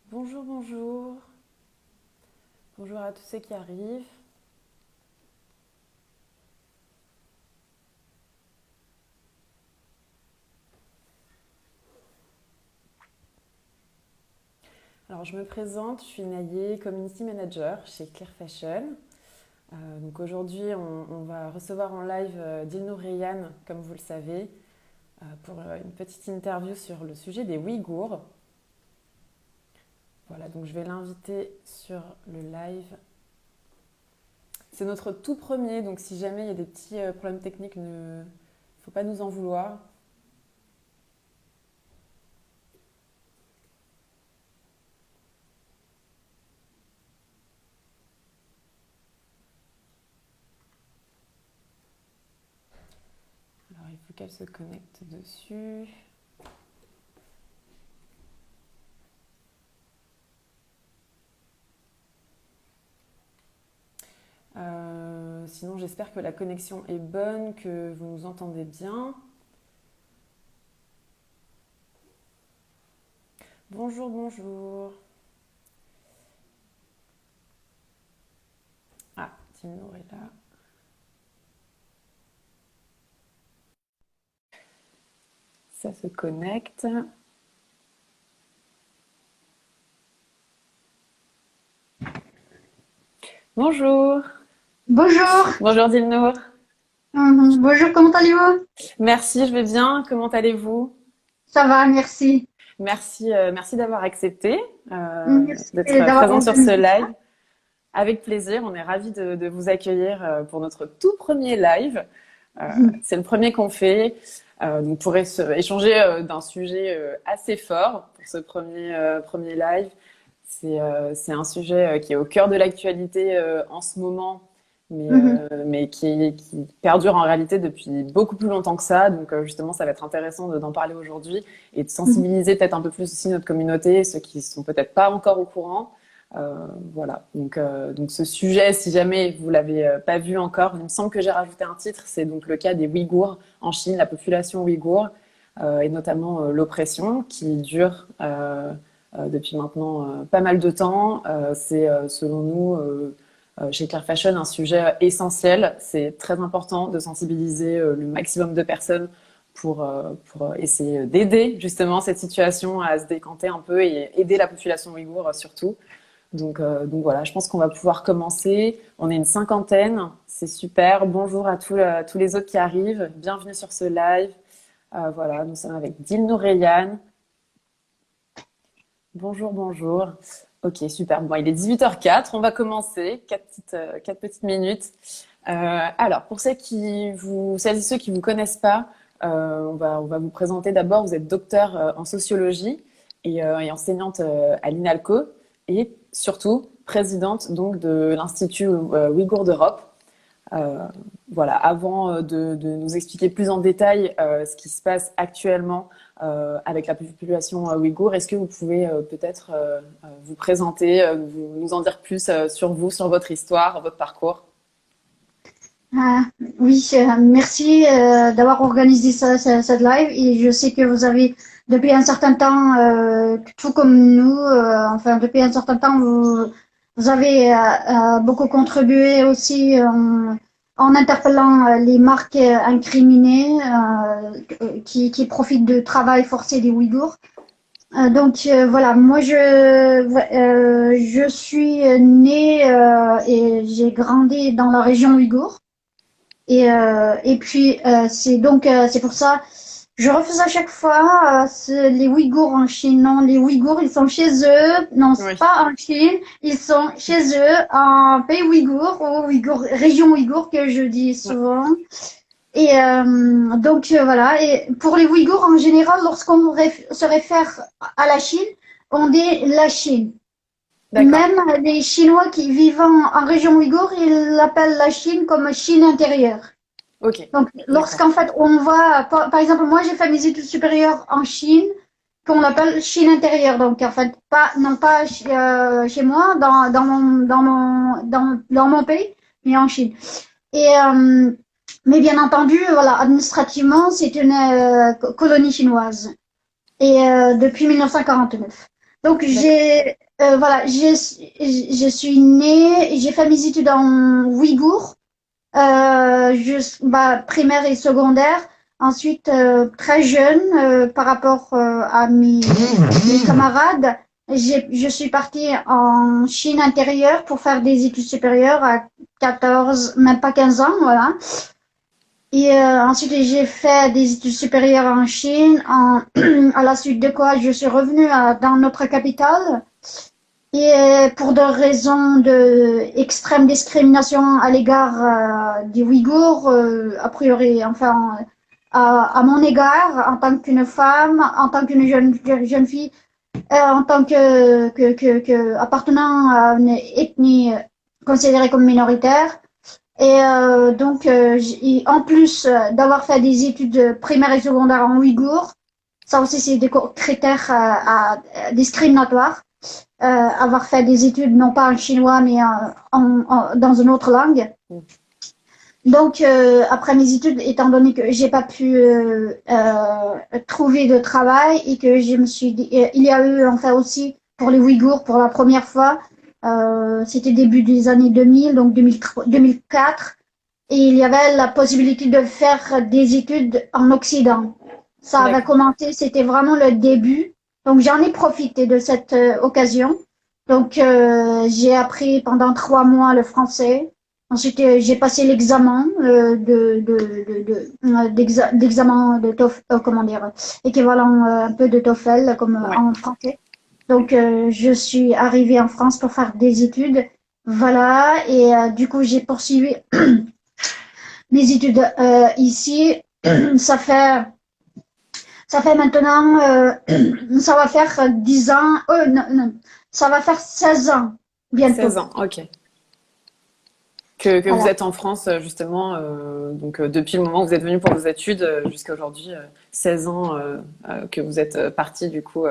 Bonjour, bonjour. Bonjour à tous ceux qui arrivent. Alors, je me présente, je suis Naïe, Community Manager chez Clear Fashion. Donc aujourd'hui, on va recevoir en live Dilnour Reyhan, comme vous le savez, pour une petite interview sur le sujet des Ouïghours. Voilà, donc je vais l'inviter sur le live. C'est notre tout premier, donc si jamais il y a des petits problèmes techniques, il ne faut pas nous en vouloir. Alors, il faut qu'elle se connecte dessus. Sinon, j'espère que la connexion est bonne, que vous nous entendez bien. Bonjour, bonjour. Ah, Timour est là. Ça se connecte. Bonjour. Bonjour. Bonjour Dilnour. Bonjour, comment allez-vous? Merci, je vais bien. Comment allez-vous? Ça va, merci. Merci Mm, d'avoir accepté Merci d'être d'avoir présent sur ce organisé ça. live. Avec plaisir, on est ravis de vous accueillir pour notre tout premier live. C'est le premier qu'on fait. Donc, on pourrait échanger d'un sujet assez fort pour ce premier live. C'est un sujet qui est au cœur de l'actualité en ce moment, Mhm, mais qui perdure en réalité depuis beaucoup plus longtemps que ça. Donc, justement, ça va être intéressant d'en parler aujourd'hui et de mhm. sensibiliser peut-être un peu plus aussi notre communauté, ceux qui sont peut-être pas encore au courant. Voilà. Donc ce sujet, si jamais vous l'avez pas vu encore, il me semble que j'ai rajouté un titre. C'est donc le cas des Ouïghours en Chine, la population ouïghour et notamment l'oppression qui dure depuis maintenant pas mal de temps. C'est selon nous chez Clear Fashion un sujet essentiel. C'est très important de sensibiliser le maximum de personnes pour essayer d'aider justement cette situation à se décanter un peu et aider la population ouïghour surtout. Donc voilà, je pense qu'on va pouvoir commencer. On est une cinquantaine, c'est super. Bonjour à tous les autres qui arrivent. Bienvenue sur ce live. Voilà, nous sommes avec Dilnour Reyhan. Bonjour, bonjour. Ok, super. Bon, il est 18h04, on va commencer. Quatre petites minutes. Alors, pour celles et ceux qui vous connaissent pas, on va vous présenter d'abord. Vous êtes docteur en sociologie et enseignante à l'INALCO et surtout présidente donc de l'Institut Ouïghour d'Europe. Euh, voilà, avant de nous expliquer plus en détail ce qui se passe actuellement avec la population ouïghour, est-ce que vous pouvez peut-être vous présenter, nous en dire plus sur vous, sur votre histoire, votre parcours? Ah, oui, merci d'avoir organisé cette live. Et je sais que vous avez, depuis un certain temps, tout comme nous, enfin, depuis un certain temps, vous avez beaucoup contribué aussi en interpellant les marques incriminées qui profitent de travail forcé des Ouïghours. Voilà, moi je suis née et j'ai grandi dans la région ouïghour. Et puis c'est pour ça je refuse à chaque fois les Ouïghours en Chine. Non, les Ouïghours ils sont chez eux. Non, c'est Oui. pas en Chine. Ils sont chez eux en pays Ouïghour ou Ouïghour, région Ouïghour que je dis Ouais. souvent. Voilà. Et pour les Ouïghours en général, lorsqu'on se réfère à la Chine, on dit la Chine. D'accord. Même les Chinois qui vivent en région Ouïghour, ils l'appellent la Chine comme Chine intérieure. Ok. Donc, D'accord. lorsqu'en fait on voit, par exemple, moi j'ai fait mes études supérieures en Chine, qu'on appelle Chine intérieure. Donc, en fait, non pas chez moi, dans mon pays, mais en Chine. Et, mais bien entendu, voilà, administrativement, c'est une colonie chinoise. Et depuis 1949. Donc D'accord. voilà, je suis née, j'ai fait mes études en ouïghour, primaire et secondaire. Ensuite, très jeune, par rapport à mes camarades, je suis partie en Chine intérieure pour faire des études supérieures à 14, même pas 15 ans, voilà. Et ensuite, j'ai fait des études supérieures en Chine, à la suite de quoi je suis revenue dans notre capitale. Et pour des raisons de extrême discrimination à l'égard des Ouïghours, a priori, enfin, à mon égard, en tant qu'une femme, en tant qu'une jeune fille, en tant que appartenant à une ethnie considérée comme minoritaire. Et en plus d'avoir fait des études primaires et secondaires en ouïghour, ça aussi c'est des critères discriminatoires. Avoir fait des études non pas en chinois mais dans une autre langue. Mm. Donc après mes études, étant donné que j'ai pas pu trouver de travail et que je me suis dit, il y a eu enfin aussi pour les Ouïghours pour la première fois, c'était début des années 2000, donc 2004, et il y avait la possibilité de faire des études en Occident. Ça avait D'accord. commencé, c'était vraiment le début. Donc j'en ai profité de cette occasion. Donc j'ai appris pendant 3 mois le français. Ensuite j'ai passé l'examen d'examen de TOEFL, comment dire, équivalent un peu de TOEFL comme Ouais. en français. Donc je suis arrivée en France pour faire des études. Voilà, et du coup j'ai poursuivi mes études ici. Ça fait ça fait maintenant, ça va faire 10 ans, non, non, ça va faire 16 ans bientôt. 16 ans, ok. Que vous Voilà. êtes en France, justement, donc depuis le moment où vous êtes venu pour vos études jusqu'à aujourd'hui, 16 ans que vous êtes parti du coup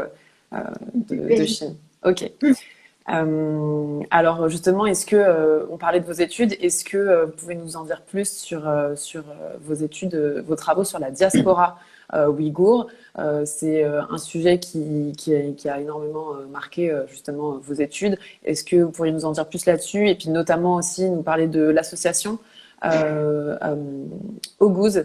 Du de pays. Chine. Ok. Alors justement, est-ce que on parlait de vos études, est-ce que vous pouvez nous en dire plus sur vos études, vos travaux sur la diaspora ouïghour? C'est un sujet qui a énormément marqué justement vos études. Est-ce que vous pourriez nous en dire plus là-dessus? Et puis notamment aussi nous parler de l'association Oguz,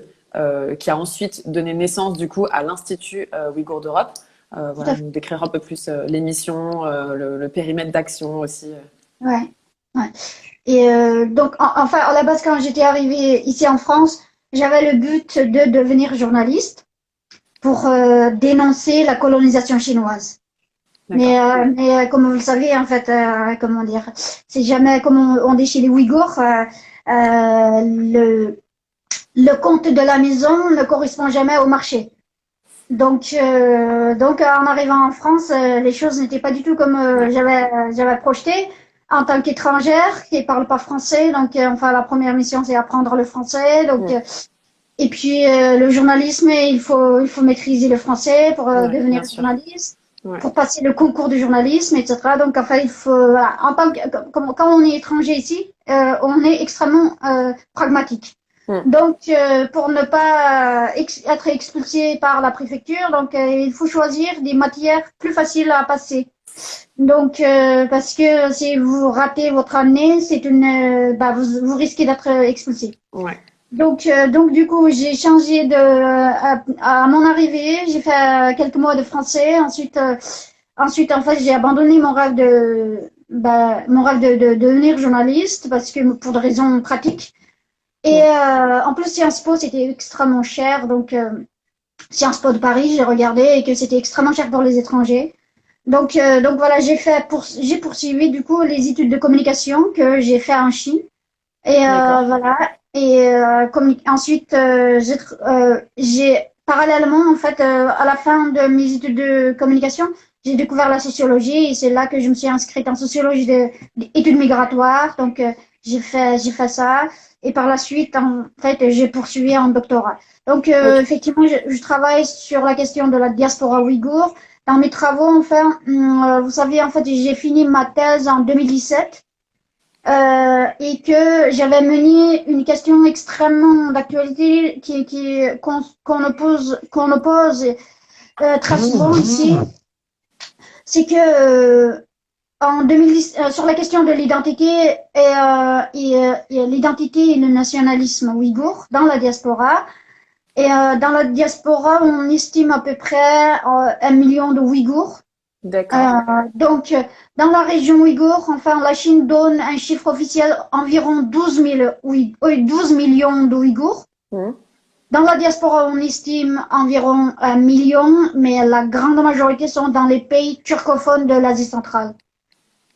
qui a ensuite donné naissance du coup à l'Institut Ouïghour d'Europe. Tout Voilà, à fait. nous décrire un peu plus l'émission, le périmètre d'action aussi. Ouais, ouais. Et donc, enfin, à la base, quand j'étais arrivée ici en France, j'avais le but de devenir journaliste pour dénoncer la colonisation chinoise. D'accord. Comme vous le savez, en fait, comment dire, c'est jamais comme on dit chez les Ouïghours, le compte de la maison ne correspond jamais au marché. Donc en arrivant en France, les choses n'étaient pas du tout comme Ouais. j'avais projeté. En tant qu'étrangère qui parle pas français, donc enfin la première mission c'est apprendre le français. Mm. Et puis le journalisme, il faut maîtriser le français pour Ouais, devenir bien sûr. journaliste, Ouais. pour passer le concours du journalisme, etc. Donc enfin il faut voilà, en tant que quand on est étranger ici, on est extrêmement pragmatique. Mm. Donc, pour ne pas être expulsé par la préfecture, donc il faut choisir des matières plus faciles à passer. Donc, parce que si vous ratez votre année, vous risquez d'être expulsé. Ouais. Donc du coup, j'ai changé à mon arrivée, j'ai fait quelques mois de français. Ensuite, en fait, j'ai abandonné mon rêve de devenir journaliste parce que pour des raisons pratiques. Et Mm. en plus, Sciences Po, c'était extrêmement cher. Donc, Sciences Po de Paris, j'ai regardé et que c'était extrêmement cher pour les étrangers. Donc voilà, j'ai poursuivi du coup les études de communication que j'ai fait en Chine. Et D'accord. voilà. Et ensuite, j'ai parallèlement, en fait, à la fin de mes études de communication, j'ai découvert la sociologie et c'est là que je me suis inscrite en sociologie d'études migratoires. Donc, j'ai fait ça. Et par la suite, en fait, j'ai poursuivi en doctorat. Donc, Ok. effectivement, je travaille sur la question de la diaspora ouïghour. Dans mes travaux, enfin, vous savez, en fait, j'ai fini ma thèse en 2017 et que j'avais mené une question extrêmement d'actualité qu'on oppose très souvent ici. c'est que en 2010, sur la question de l'identité et l'identité et le nationalisme ouïghour dans la diaspora. Et dans la diaspora, on estime à peu près 1 million de Ouïghours. D'accord. Donc, dans la région ouïghour, enfin, la Chine donne un chiffre officiel environ 12 millions de Ouïghours. Mhm. Dans la diaspora, on estime environ 1 million, mais la grande majorité sont dans les pays turcophones de l'Asie centrale.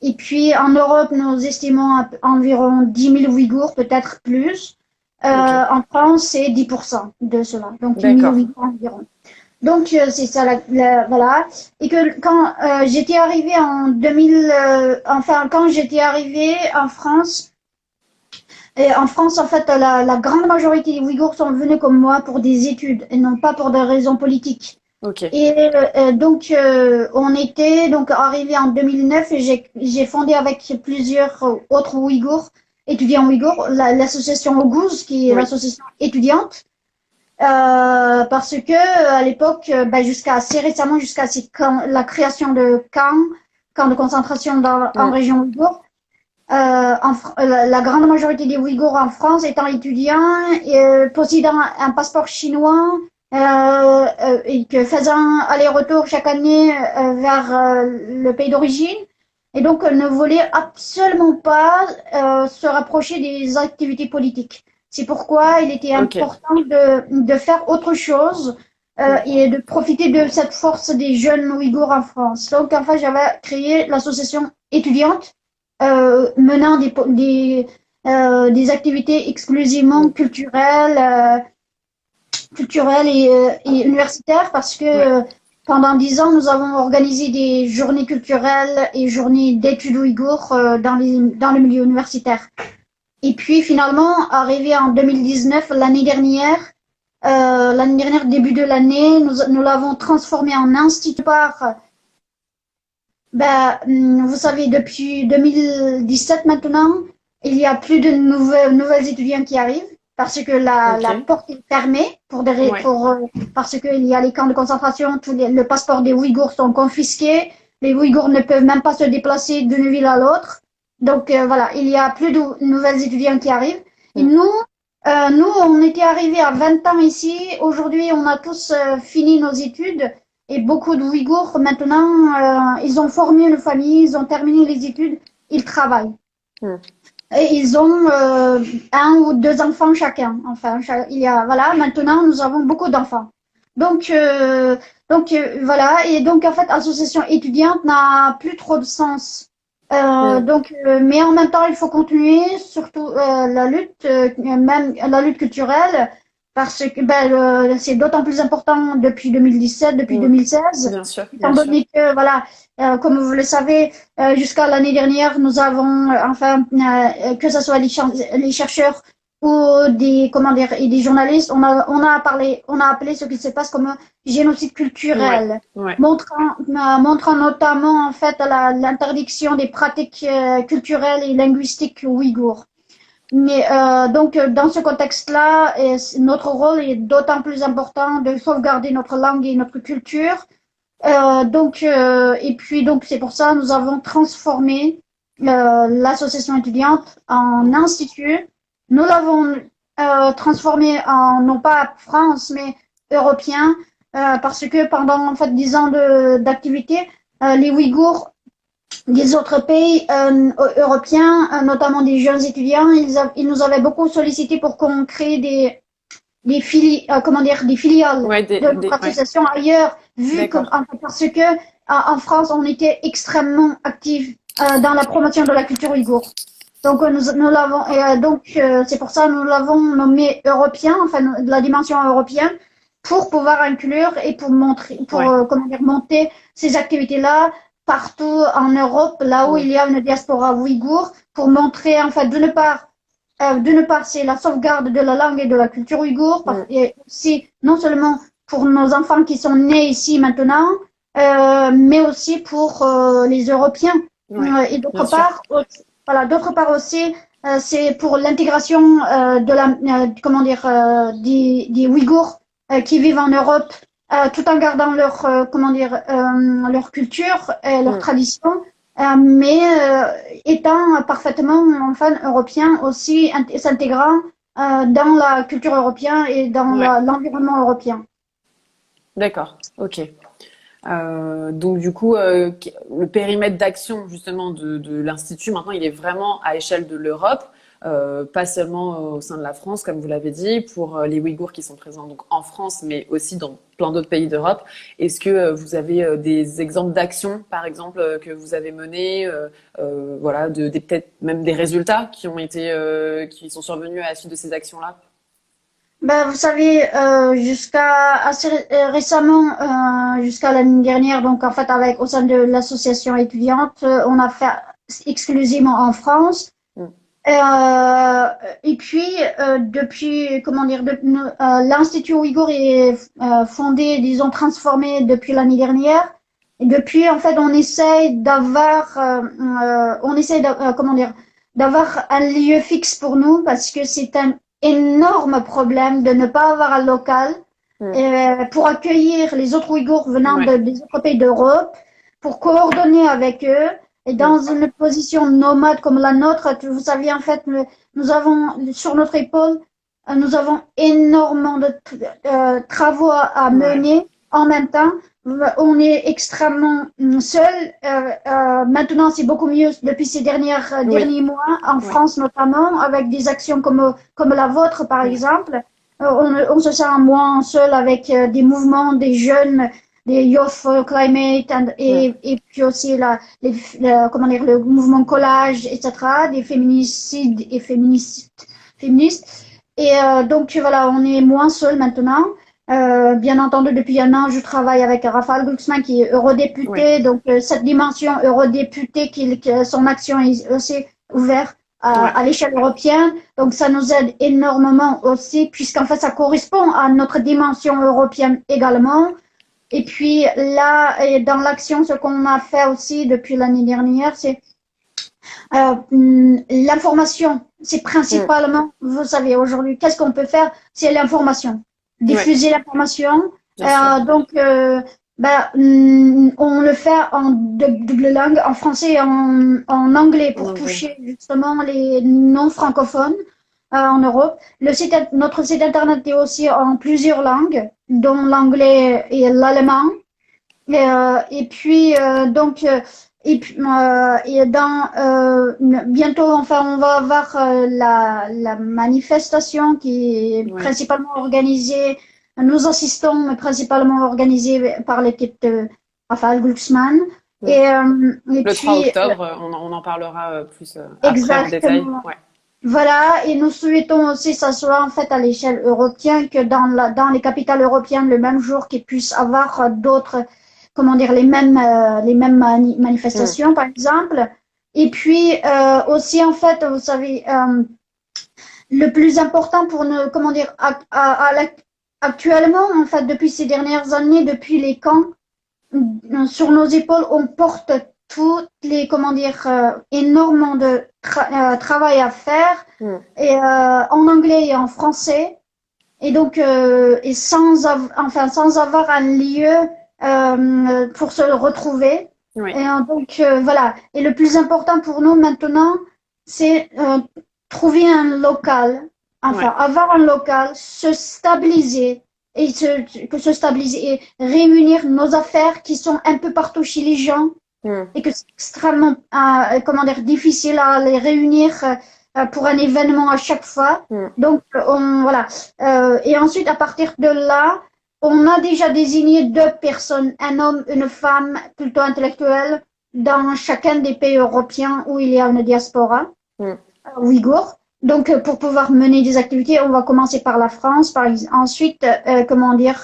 Et puis, en Europe, nous estimons environ 10 000 Ouïghours, peut-être plus. Ok. En France, c'est 10% de cela, donc 10 000 D'accord. Ouïghours environ. Donc, c'est ça, voilà. Et que quand j'étais arrivée en 2000, enfin, quand j'étais arrivée en France, et en France, en fait, la grande majorité des Ouïghours sont venus comme moi pour des études et non pas pour des raisons politiques. Ok. Et donc, on était donc arrivé en 2009 et j'ai fondé avec plusieurs autres Ouïghours, étudiants Ouïghours, l'association Oguz, qui est Oui. l'association étudiante. Parce que à l'époque, jusqu'à assez récemment, jusqu'à la création de camps de concentration en Mm. région ouïghour, la grande majorité des Ouïghours en France étant étudiants et possédant un passeport chinois et que faisant aller-retour chaque année vers le pays d'origine. Et donc, ne voulaient absolument pas se rapprocher des activités politiques. C'est pourquoi il était Ok. important de faire autre chose Mm. et de profiter de cette force des jeunes Ouïghours en France. Donc, enfin, j'avais créé l'association étudiante menant des activités exclusivement Mm. culturelles et universitaires parce que Ouais. pendant 10 ans, nous avons organisé des journées culturelles et journées d'études ouïghours dans le milieu universitaire. Et puis finalement, arrivé en 2019, l'année dernière, début de l'année, nous l'avons transformé en institut par, vous savez, depuis 2017 maintenant, il y a plus de nouvelles étudiants qui arrivent parce que la Ok. porte est fermée Ouais. parce qu'il y a les camps de concentration, le passeport des Ouïghours sont confisqués, les Ouïghours ne peuvent même pas se déplacer d'une ville à l'autre. Donc voilà, il y a plus de nouvelles étudiants qui arrivent. Et Mm. nous, on était arrivés à 20 ans ici. Aujourd'hui, on a tous fini nos études. Et beaucoup de Ouïghours, maintenant, ils ont formé une famille, ils ont terminé les études, ils travaillent. Mm. Et ils ont 1 ou 2 enfants chacun. Enfin, voilà, maintenant, nous avons beaucoup d'enfants. Donc, voilà. Et donc, en fait, l'association étudiante n'a plus trop de sens. Mm. Mais en même temps, il faut continuer, surtout la lutte, même la lutte culturelle, parce que c'est d'autant plus important depuis 2017, depuis Mm. 2016, Bien sûr, étant bien sûr. donné que, voilà, comme vous le savez, jusqu'à l'année dernière, nous avons, que ce soit les chercheurs ou et des journalistes, on a appelé ce qui se passe comme un génocide Ouais. culturel Ouais. montrant notamment en fait l'interdiction des pratiques culturelles et linguistiques ouïghours. Mais donc dans ce contexte-là, notre rôle est d'autant plus important de sauvegarder notre langue et notre culture. Et puis donc c'est pour ça que nous avons transformé l'association étudiante en institut. Nous l'avons transformé en non pas France mais européen parce que pendant en fait 10 ans d'activité, les Ouïghours des autres pays européens, notamment des jeunes étudiants, ils nous avaient beaucoup sollicité pour qu'on crée des filiales Ouais. de notre Ouais. association ailleurs, D'accord. parce que en France, on était extrêmement actifs dans la promotion de la culture ouïghour. Donc nous l'avons, c'est pour ça que nous l'avons nommé européen, enfin de la dimension européenne, pour pouvoir inclure et pour montrer, pour Ouais. monter ces activités-là partout en Europe, là où Mm. il y a une diaspora ouïghour, pour montrer en fait d'une part, c'est la sauvegarde de la langue et de la culture ouïghour, Mm. et aussi non seulement pour nos enfants qui sont nés ici maintenant, mais aussi pour les Européens. Ouais. Et Bien sûr. d'autre part aussi, c'est pour l'intégration des Ouïghours qui vivent en Europe tout en gardant leur, leur culture et leur Mm. tradition, mais étant parfaitement enfin européen aussi, s'intégrant dans la culture européenne et dans Ouais, l'environnement européen. d'accord, ok. Donc du coup, le périmètre d'action justement de l'Institut, maintenant, il est vraiment à échelle de l'Europe, pas seulement au sein de la France, comme vous l'avez dit, pour les Ouïghours qui sont présents donc en France, mais aussi dans plein d'autres pays d'Europe. Est-ce que vous avez des exemples d'actions, par exemple, que vous avez menées, voilà, peut-être même des résultats qui ont été, qui sont survenus à la suite de ces actions-là? Ben, vous savez, jusqu'à assez récemment, jusqu'à l'année dernière, donc en fait avec au sein de l'association étudiante, on a fait exclusivement en France. Mm. Euh, et puis, depuis, comment dire, l'Institut Ouïghour est fondé, disons, transformé depuis l'année dernière. Et depuis, en fait, on essaie, comment dire, d'avoir un lieu fixe pour nous parce que c'est un énorme problème de ne pas avoir un local Mm. pour accueillir les autres Ouïghours venant Ouais. des autres pays d'Europe, pour coordonner avec eux. Et Mm. dans une position nomade comme la nôtre, vous savez, en fait, nous avons sur notre épaule, nous avons énormément de travaux à Ouais. mener en même temps. On est extrêmement seul. Maintenant, c'est beaucoup mieux depuis ces Oui. derniers mois, en Ouais. France notamment, avec des actions comme la vôtre, par Ouais. exemple. On se sent moins seul avec des mouvements des jeunes, des Youth for Climate, Mm. et puis aussi comment dire, le mouvement collage, etc., des féminicides et féministes. Et donc voilà, on est moins seul maintenant. Bien entendu, depuis un an, je travaille avec Raphaël Glucksmann qui est Ouais. eurodéputé. Donc cette dimension eurodéputé, son action est aussi ouverte Ouais. à l'échelle européenne. Donc ça nous aide énormément aussi, puisqu'en fait ça correspond à notre dimension européenne également. Et puis là, et dans l'action, ce qu'on a fait aussi depuis l'année dernière, c'est l'information. C'est Mm. principalement, vous savez, aujourd'hui, qu'est-ce qu'on peut faire? C'est l'information. Ouais. Diffuser l'information. Bien sûr. Donc, on le fait en double langue, en français et en anglais, En pour anglais. toucher justement les non-francophones en Europe. Notre site internet est aussi en plusieurs langues, dont l'anglais et l'allemand. Et puis et dans bientôt, enfin, on va avoir la manifestation qui est Ouais. principalement organisée. Nous assistons, mais principalement organisée par l'équipe de Raphaël Glucksmann. Mm. Et Le 3 puis octobre, on en parlera plus après en détail. exactement. Ouais. Voilà, et nous souhaitons aussi que ça soit en fait à l'échelle européenne, que dans les capitales européennes, le même jour, qu'ils puissent avoir d'autres, comment dire, les mêmes Mm. manifestations, par exemple. Et puis aussi, en fait, vous savez, le plus important pour nous, comment dire, actuellement, en fait, depuis ces dernières années, depuis les camps, sur nos épaules, on porte toutes les, comment dire, énormément de travail à faire, Mm. et en anglais et en français, et donc et sans avoir un lieu pour se retrouver. Oui. Et donc voilà. Et le plus important pour nous maintenant, c'est trouver un local, enfin Ouais. avoir un local, se stabiliser se stabiliser et réunir nos affaires qui sont un peu partout chez les gens Mm. et que c'est extrêmement, comment dire, difficile à les réunir pour un événement à chaque fois. Mm. Donc, voilà. Et ensuite, à partir de là, on a déjà désigné deux personnes, un homme, une femme, plutôt intellectuelle, dans chacun des pays européens où il y a une diaspora Mm. ouïghour. Donc, pour pouvoir mener des activités, on va commencer par la France, par exemple. Ensuite, comment dire,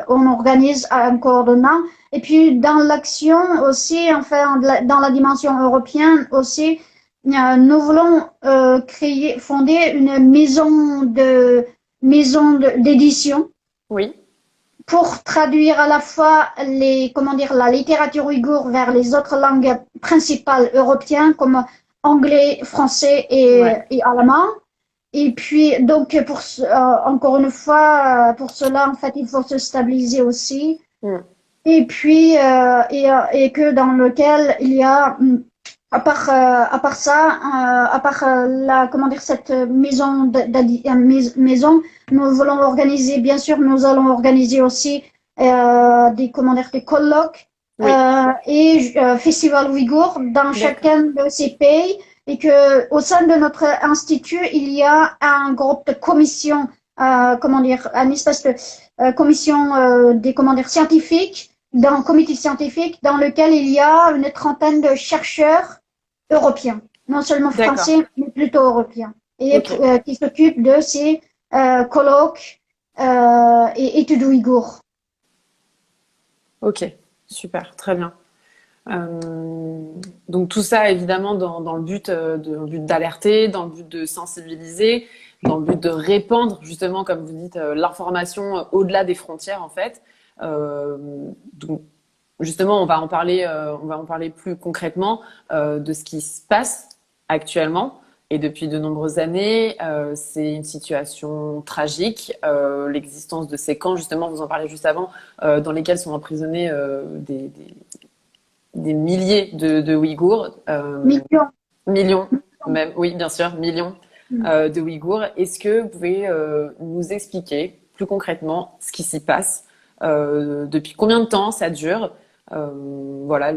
on organise un coordonnant. Et puis, dans l'action aussi, enfin, dans la dimension européenne aussi, nous voulons fonder une d'édition Oui. pour traduire à la fois comment dire, la littérature ouïghour vers les autres langues principales européennes comme anglais, français Ouais. et allemand. Et puis, donc, encore une fois, pour cela, en fait, il faut se stabiliser aussi. Mm. Et puis et que dans lequel il y a à part ça, à part la comment dire cette maison, nous voulons organiser bien sûr, nous allons organiser aussi des comment dire des colloques Oui, et festivals ouïghours dans d'accord. chacun de ces pays et que au sein de notre institut il y a un groupe de commission comment dire une espèce de commission des comment dire scientifiques d'un comité scientifique dans lequel il y a une trentaine de chercheurs européens, non seulement D'accord. français, mais plutôt européens, et Ok. qui s'occupent de ces colloques et études ouïghours. Ok. Super. Très bien. Euh, donc tout ça évidemment dans le but dans le but d'alerter, dans le but de sensibiliser, dans le but de répandre justement comme vous dites l'information au-delà des frontières en fait. Euh, donc justement on va en parler plus concrètement de ce qui se passe actuellement. Et depuis de nombreuses années, c'est une situation tragique. L'existence de ces camps, justement, vous en parlez juste avant, dans lesquels sont emprisonnés des milliers de Ouïghours, Millions. millions même, oui, bien sûr, millions de Ouïghours. Est-ce que vous pouvez nous expliquer plus concrètement ce qui s'y passe, depuis combien de temps ça dure? Voilà,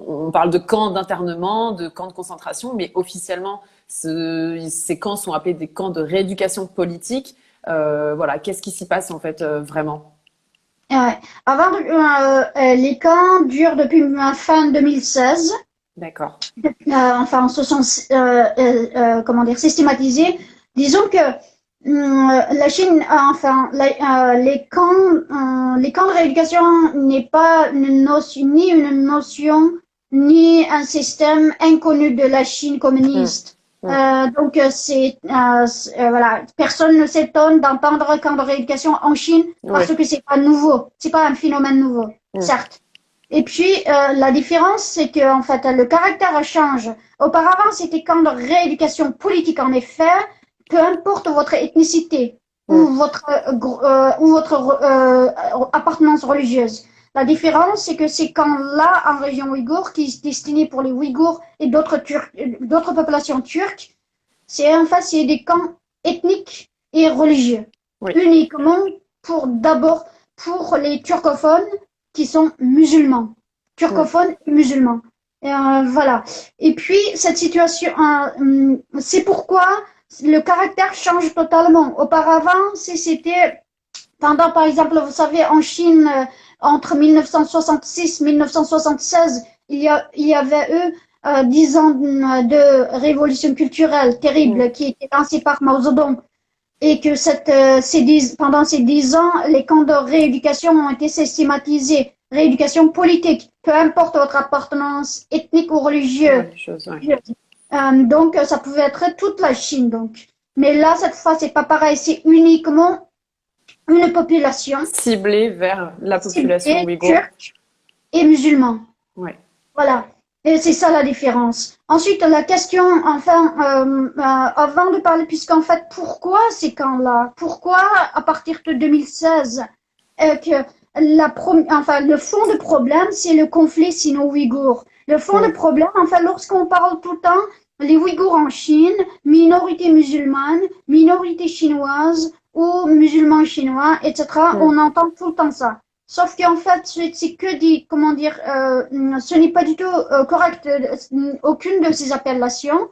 on parle de camps d'internement, de camps de concentration, mais officiellement, ces camps sont appelés des camps de rééducation politique. Voilà, qu'est-ce qui s'y passe en fait vraiment? Ouais. Les camps durent depuis fin 2016. D'accord. Enfin, se sont comment dire systématisés. Disons que la Chine, les camps de rééducation n'est pas ni une notion ni un système inconnu de la Chine Mm, communiste. mm, Voilà, personne ne s'étonne d'entendre camp de rééducation en Chine oui. parce que c'est pas nouveau, c'est pas un phénomène nouveau, Mm, certes. Et puis, la différence, c'est que, en fait, le caractère change. Auparavant, c'était camp de rééducation politique, en effet, peu importe votre ethnicité mm, ou votre appartenance religieuse. La différence, c'est que ces camps-là, en région ouïghour, qui est destiné pour les Ouïghours et d'autres populations turques, c'est des camps ethniques et religieux, oui. uniquement d'abord pour les turcophones qui sont musulmans, Mm, turcophones et musulmans. Voilà. Et puis cette situation, c'est pourquoi le caractère change totalement. Auparavant, c'était pendant, par exemple, vous savez, en Chine, entre 1966 et 1976, il y avait eu 10 ans de révolution culturelle mm, terrible qui était lancée par Mao Zedong et que pendant ces 10 ans, les camps de rééducation ont été systématisés. Rééducation politique, peu importe votre appartenance ethnique ou religieuse. religieuse, ouais. Donc, ça pouvait être toute la Chine. Donc. Mais là, cette fois, c'est pas pareil. C'est uniquement une population Ciblé vers la population ciblée ouïghour. turque et musulmane. Ouais. Voilà. Et c'est ça la différence. Ensuite, la question, enfin, avant de parler, puisqu'en fait, pourquoi ces camps-là? Pourquoi, à partir de 2016, que le fond de problème, c'est le conflit sino-ouïghour. Le fond de Mm, problème, enfin, lorsqu'on parle tout le temps, les Ouïghours en Chine, minorité musulmane, minorité chinoise ou musulmans chinois, etc., mm, on entend tout le temps ça. Sauf qu'en fait, c'est que comment dire, ce n'est pas du tout correct, aucune de ces appellations,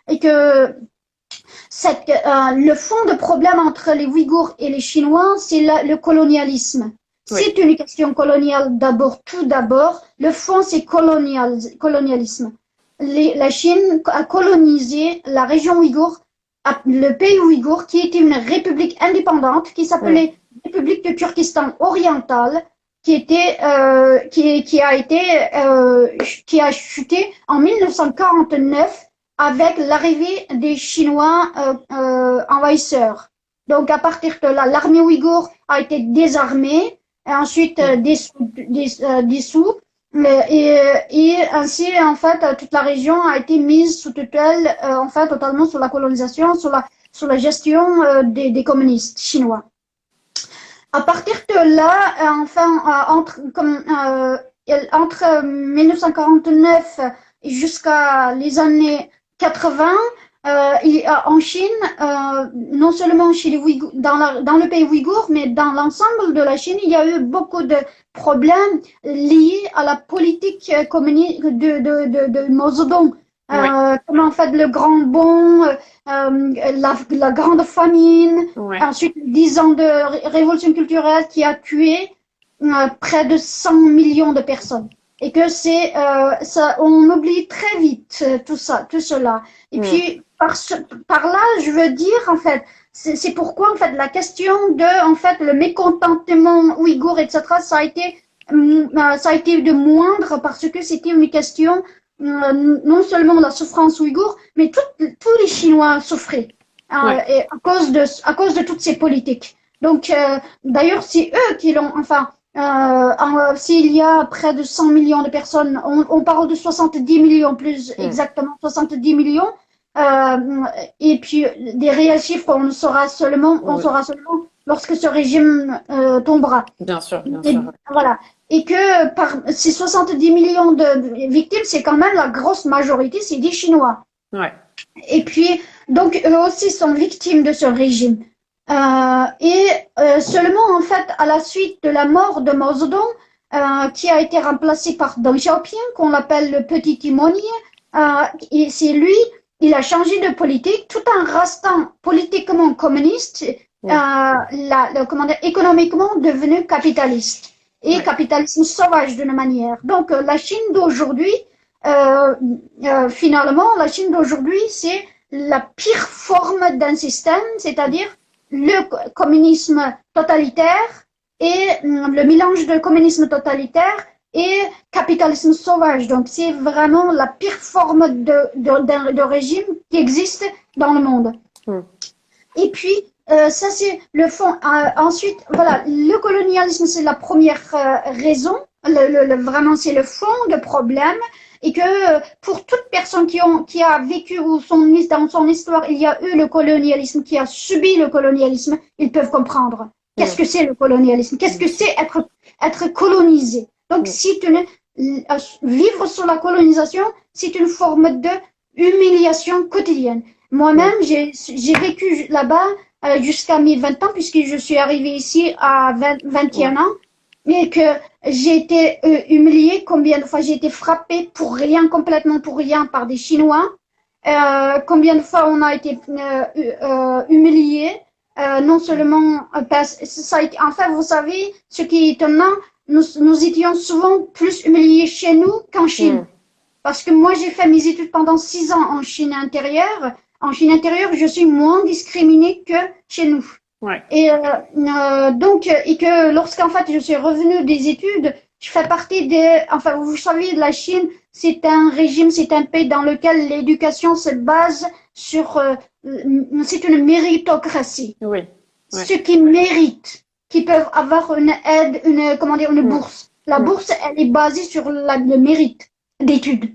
et que le fond de problème entre les Ouïghours et les Chinois, c'est le colonialisme. oui. C'est une question coloniale d'abord, tout d'abord. Le fond, c'est colonialisme. La Chine a colonisé la région ouïghour, le pays ouïghour, qui était une république indépendante, qui Mm, s'appelait République de Turkestan orientale, qui a chuté en 1949 avec l'arrivée des Chinois envahisseurs. Donc à partir de là, l'armée ouïghour a été désarmée et ensuite mm, dissous. Et ainsi, en fait, toute la région a été mise sous tutelle, en fait, totalement sous la colonisation, sous la gestion des communistes chinois. À partir de là, entre 1949 jusqu'à les années 80, en Chine, non seulement chez les Ouïghours, dans le pays ouïghour, mais dans l'ensemble de la Chine, il y a eu beaucoup de problèmes liés à la politique communiste de Mao Zedong. Ouais, Comme en fait le grand bond, la grande famine, ouais. ensuite 10 ans de révolution culturelle qui a tué près de 100 millions de personnes. Et que ça, on oublie très vite tout cela. Et Mm. puis par là, je veux dire en fait, c'est pourquoi en fait la question de en fait le mécontentement ouïghour, etc. Ça a été de moindre parce que c'était une question non seulement la souffrance ouïghour, mais tous les Chinois souffraient Ouais, et à cause de toutes ces politiques. Donc d'ailleurs, c'est eux qui l'ont, enfin. S'il y a près de 100 millions de personnes, on parle de 70 millions, plus mm. exactement 70 millions. Et puis des réels chiffres, on Oui. saura seulement lorsque ce régime tombera. Bien sûr, bien Et, sûr. voilà. Et que par ces 70 millions de victimes, c'est quand même la grosse majorité, c'est des Chinois. Ouais, Et puis, donc, eux aussi sont victimes de ce régime. Seulement, en fait, à la suite de la mort de Mao Zedong, qui a été remplacé par Deng Xiaoping, qu'on appelle le petit timonier, et c'est lui, il a changé de politique tout en restant politiquement communiste, ouais, comment dire, économiquement devenu capitaliste. Et ouais, capitalisme sauvage d'une manière. Donc, la Chine d'aujourd'hui, euh, finalement, la Chine d'aujourd'hui, c'est la pire forme d'un système, c'est-à-dire le communisme totalitaire et le mélange de communisme totalitaire et capitalisme sauvage. Donc, c'est vraiment la pire forme de régime qui existe dans le monde. mm. Et puis, ça, c'est le fond. Ensuite, voilà, le colonialisme, c'est la première raison. Vraiment, c'est le fond de problème. Et que pour toute personne qui a vécu ou dans son histoire, il y a eu le colonialisme, qui a subi le colonialisme, ils peuvent comprendre. Qu'est-ce Mm. que c'est le colonialisme? Qu'est-ce que c'est être colonisé? Donc, Mm. vivre sous la colonisation, c'est une forme de humiliation quotidienne. Moi-même, Mm. j'ai vécu là-bas jusqu'à mes 20 ans, puisque je suis arrivée ici à 21 Ouais, ans, et que j'ai été humiliée. Combien de fois j'ai été frappée pour rien, complètement pour rien, par des Chinois. Combien de fois on a été humiliés. Non seulement, enfin, vous savez, ce qui est étonnant, nous étions souvent plus humiliés chez nous qu'en Chine. mm. Parce que moi, j'ai fait mes études pendant 6 ans en Chine intérieure. En Chine intérieure, je suis moins discriminée que chez nous. Ouais, Et que lorsqu'en fait je suis revenue des études, je fais partie enfin vous savez, la Chine, c'est un régime, c'est un pays dans lequel l'éducation se base sur, c'est une méritocratie. oui, ouais, Ceux qui méritent, qui peuvent avoir une aide, comment dire, une mm. bourse. La Mm. bourse, elle est basée sur le mérite d'études.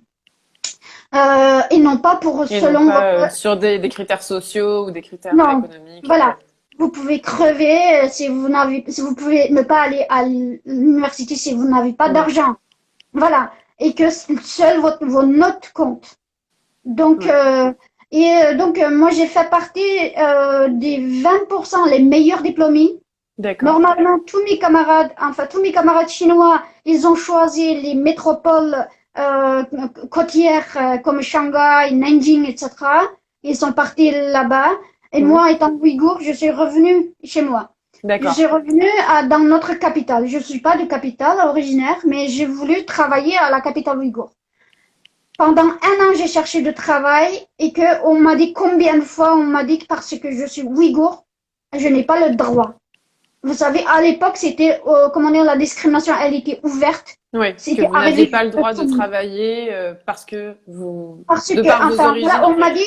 Et non pas Et non selon pas votre. sur des critères sociaux ou des critères Non, économiques. voilà. Vous pouvez crever si vous pouvez ne pas aller à l'université si vous n'avez pas Ouais, d'argent. Voilà. Et que seul vos notes comptent. Donc, ouais, moi, j'ai fait partie des 20% les meilleurs diplômés. d'accord. Normalement, tous mes camarades chinois, ils ont choisi les métropoles côtières comme Shanghai, Nanjing, etc. Ils sont partis là-bas. Et Mm. moi, étant ouïghour, je suis revenue chez moi. Je D'accord. suis revenue dans notre capitale. Je ne suis pas de capitale originaire, mais j'ai voulu travailler à la capitale ouïghour. Pendant 1 an, j'ai cherché de travail et que on m'a dit combien de fois on m'a dit que parce que je suis ouïghour, je n'ai pas le droit. Vous savez, à l'époque, c'était, comment dire, la discrimination, elle était ouverte. Oui, que C'était vous n'aviez arrivé pas le droit jusqu'à de tout. travailler parce que vous, Parce de par que, vos enfin, origines. voilà, on m'a dit,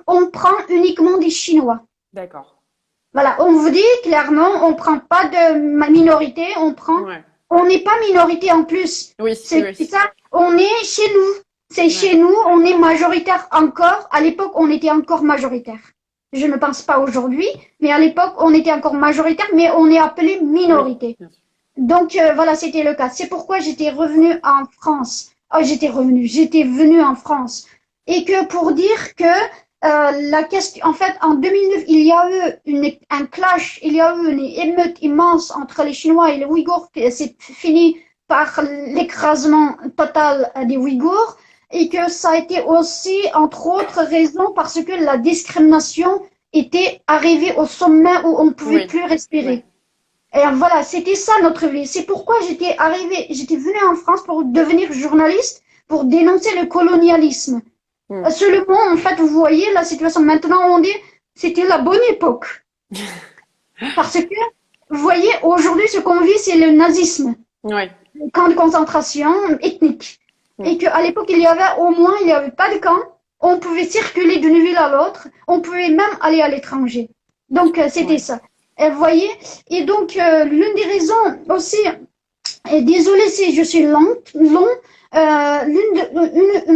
on prend uniquement des Chinois. D'accord. Voilà, on vous dit clairement, on prend pas de minorité, Ouais. on n'est pas minorité en plus. Oui, C'est oui. ça, on est chez nous. C'est Ouais. chez nous, on est majoritaire encore. À l'époque, on était encore majoritaire. Je ne pense pas aujourd'hui, mais à l'époque, on était encore majoritaire, mais on est appelé minorité. Oui. Donc voilà, c'était le cas. C'est pourquoi j'étais revenue en France. Oh, j'étais venue en France. Et que pour dire que la question, en fait, en 2009, il y a eu un clash, il y a eu une émeute immense entre les Chinois et les Ouïghours. C'est fini par l'écrasement total des Ouïghours. Et que ça a été aussi, entre autres raisons, parce que la discrimination était arrivée au sommet où on ne pouvait plus respirer. Et voilà, c'était ça notre vie. C'est pourquoi j'étais venue en France pour devenir journaliste, pour dénoncer le colonialisme. Seulement, en fait, vous voyez la situation maintenant, on dit, c'était la bonne époque. Parce que, vous voyez, aujourd'hui, ce qu'on vit, c'est le nazisme. Oui. Le camp de concentration ethnique. Et qu'à l'époque, il n'y avait pas de camp. On pouvait circuler d'une ville à l'autre. On pouvait même aller à l'étranger. Donc, c'était ça. Et vous voyez, et donc l'une des raisons aussi, et désolée si je suis long, une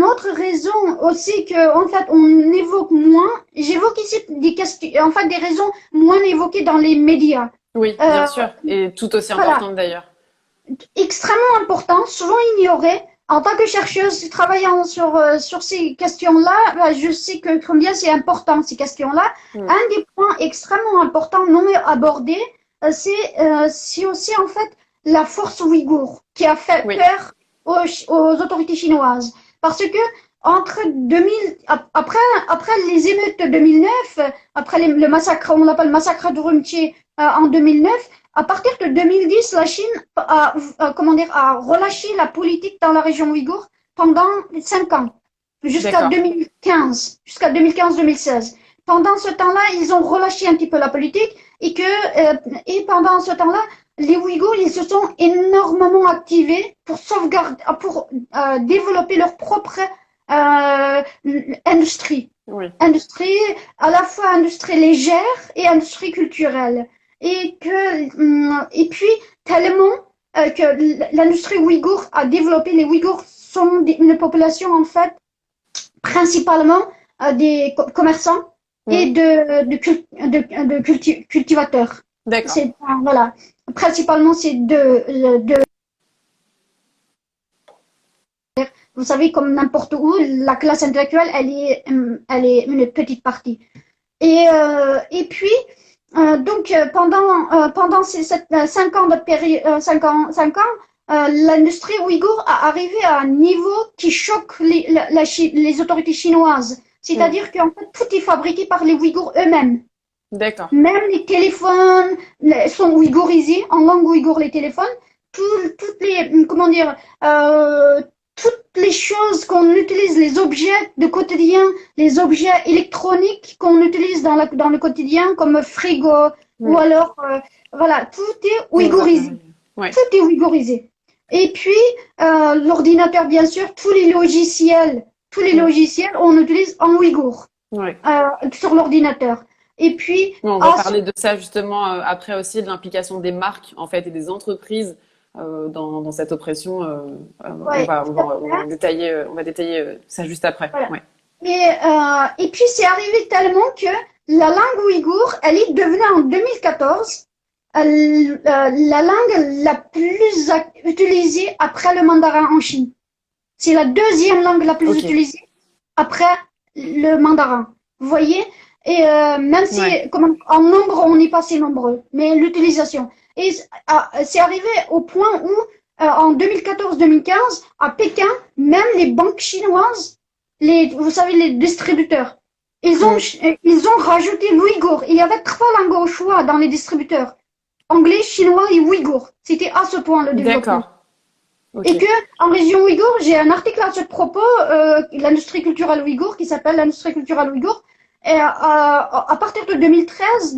autre raison aussi que en fait on évoque moins. J'évoque ici des questions, en fait des raisons moins évoquées dans les médias. Oui, bien sûr, et tout aussi importante d'ailleurs. Extrêmement important, souvent ignoré. En tant que chercheuse travaillant sur ces questions-là, je sais que combien c'est important ces questions-là. Un des points extrêmement importants non abordés, c'est aussi en fait la force ouïghour qui a fait peur aux autorités chinoises. Parce que entre 2000, après les émeutes de 2009, après le massacre, on l'appelle massacre de Urumqi en 2009, à partir de 2010, la Chine a relâché la politique dans la région ouïghour pendant 5 ans, jusqu'à 2015-2016. Pendant ce temps-là, ils ont relâché un petit peu la politique et pendant ce temps-là, les Ouïghours, ils se sont énormément activés pour développer leur propre industrie. Industrie, à la fois industrie légère et industrie culturelle. Et puis, tellement que l'industrie ouïghour a développé, les Ouïghours sont une population, en fait, principalement des commerçants et de cultivateurs. D'accord. Voilà. Principalement, c'est vous savez, comme n'importe où, la classe intellectuelle, elle est une petite partie. Et puis, donc pendant ces 5 ans de période, 5 ans, l'industrie ouïghour a arrivé à un niveau qui choque les autorités chinoises. C'est-à-dire qu'en fait, tout est fabriqué par les Ouïghours eux-mêmes. D'accord. Même les téléphones sont ouïghorisés, en langue ouïghour les téléphones. Toutes les choses qu'on utilise, les objets de quotidien, les objets électroniques qu'on utilise dans le quotidien, comme frigo, ou alors, voilà, tout est ouïghorisé. Tout est ouïghorisé. Et puis, l'ordinateur, bien sûr, tous les logiciels, on utilise en ouïghour, sur l'ordinateur. Et puis, on va parler de ça justement après aussi, de l'implication des marques en fait et des entreprises dans cette oppression. On va détailler ça juste après. Voilà. Et puis c'est arrivé tellement que la langue ouïghour, elle est devenue en 2014 la langue la plus utilisée après le mandarin en Chine. C'est la deuxième langue la plus utilisée après le mandarin. Vous voyez? Et même si en nombre, on n'est pas si nombreux, mais l'utilisation. Et c'est arrivé au point où, en 2014-2015, à Pékin, même les banques chinoises, vous savez, les distributeurs, ils ont rajouté l'ouïghour. Il y avait 3 langues au choix dans les distributeurs. Anglais, chinois et ouïghour. C'était à ce point le développement. D'accord. Okay. Et que, en région ouïghour, j'ai un article à ce propos, l'industrie culturelle ouïghour, qui s'appelle l'industrie culturelle ouïghour. Et à partir de 2013,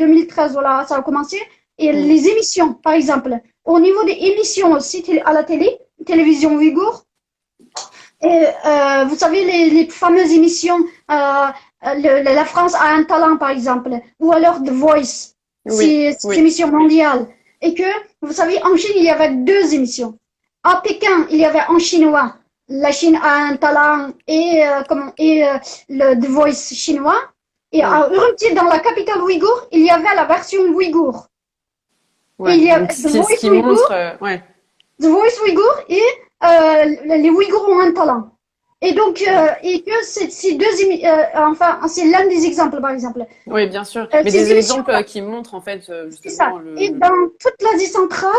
voilà, ça a commencé. Et les émissions, par exemple, au niveau des émissions aussi à la télévision ouïghour, et vous savez les fameuses émissions, la France a un talent, par exemple, ou alors The Voice, c'est une émission mondiale. Et que, vous savez, en Chine, il y avait 2 émissions. À Pékin, il y avait en chinois, la Chine a un talent et le The Voice chinois. Et à Urumqi, dans la capitale ouïghour, il y avait la version ouïghour. Ouais. Et il y a Donc, The Voice ce qui Ouïghour, montre, ouais. The Voice Ouïghour et les Ouïghours ont un talent. Et donc, et que ces enfin, c'est l'un des exemples, par exemple. Oui, bien sûr. Mais Ces des émissions, exemples qui montrent en fait c'est ça. justement Et dans toute l'Asie centrale,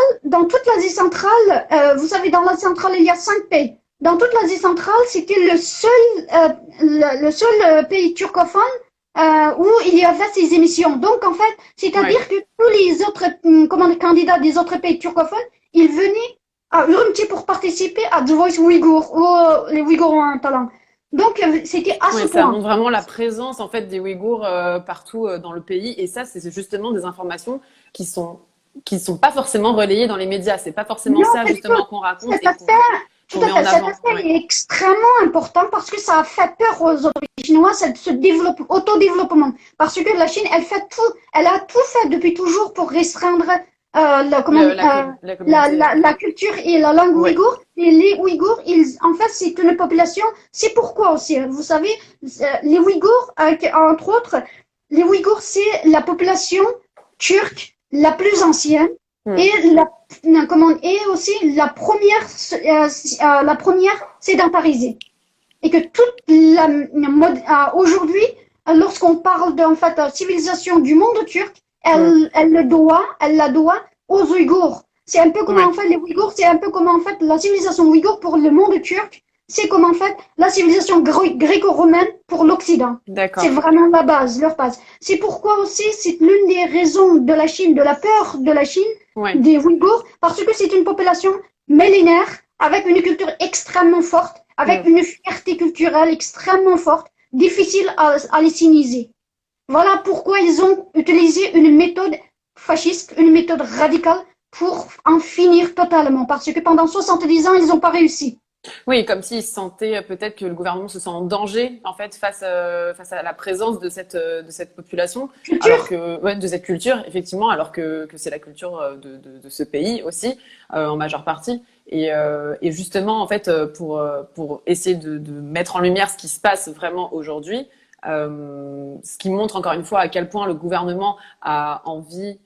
vous savez, dans l'Asie centrale, il y a 5 pays. Dans toute l'Asie centrale, c'était le seul pays turcophone où il y avait ces émissions. Donc, en fait, c'est-à-dire ouais. que tous les autres candidats des autres pays turcophones, ils venaient à Urumqi pour participer à The Voice Ouïghour, où les Ouïghours ont un talent. Donc, c'était à ce Oui, ça point. montre vraiment la présence en fait des Ouïghours partout dans le pays. Et ça, c'est justement des informations qui qui sont pas forcément relayées dans les médias. C'est pas forcément Non, ça pas du tout. justement qu'on raconte Cet et aspect, tout qu'on à met en fait. Cet avant. aspect Ouais. est extrêmement important parce que ça a fait peur aux autres Chinois, ce autodéveloppement. Parce que la Chine, elle fait tout, elle a tout fait depuis toujours pour restreindre La communauté. la culture et la langue Ouais. ouïghour. Et les Ouïghours, en fait, c'est une population. C'est pourquoi aussi, vous savez, les Ouïghours, entre autres, les Ouïghours, c'est la population turque la plus ancienne Mm. et et aussi la première sédentarisée. Et que toute aujourd'hui, lorsqu'on parle de en fait, civilisation du monde turc, Mm. elle la doit aux Ouïghours. C'est un peu comme Ouais. en fait les Ouïghours, c'est un peu comme en fait la civilisation ouïghour pour le monde turc, c'est comme en fait la civilisation gréco-romaine pour l'Occident. C'est D'accord. vraiment la base, leur base. C'est pourquoi aussi c'est l'une des raisons de la Chine, de la peur de la Chine, Ouais. des Ouïghours, parce que c'est une population millénaire avec une culture extrêmement forte, avec Mm. une fierté culturelle extrêmement forte, difficile à les cyniser. Voilà pourquoi ils ont utilisé une méthode fasciste, une méthode radicale pour en finir totalement. Parce que pendant 70 ans, ils n'ont pas réussi. Oui, comme s'ils se sentaient peut-être que le gouvernement se sent en danger en fait face à la présence de cette population, alors Culture, que ouais, de cette culture effectivement, alors que c'est la culture de ce pays aussi en majeure partie. Et justement en fait pour essayer de mettre en lumière ce qui se passe vraiment aujourd'hui, ce qui montre encore une fois à quel point le gouvernement a envie,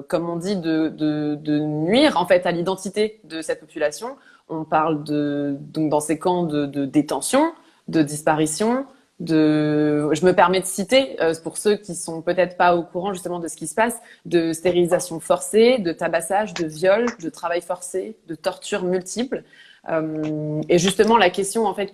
comme on dit, de nuire en fait à l'identité de cette population. On parle donc dans ces camps de détention, de disparition, je me permets de citer, pour ceux qui sont peut-être pas au courant justement de ce qui se passe, de stérilisation forcée, de tabassage, de viol, de travail forcé, de torture multiples. Et justement, la question en fait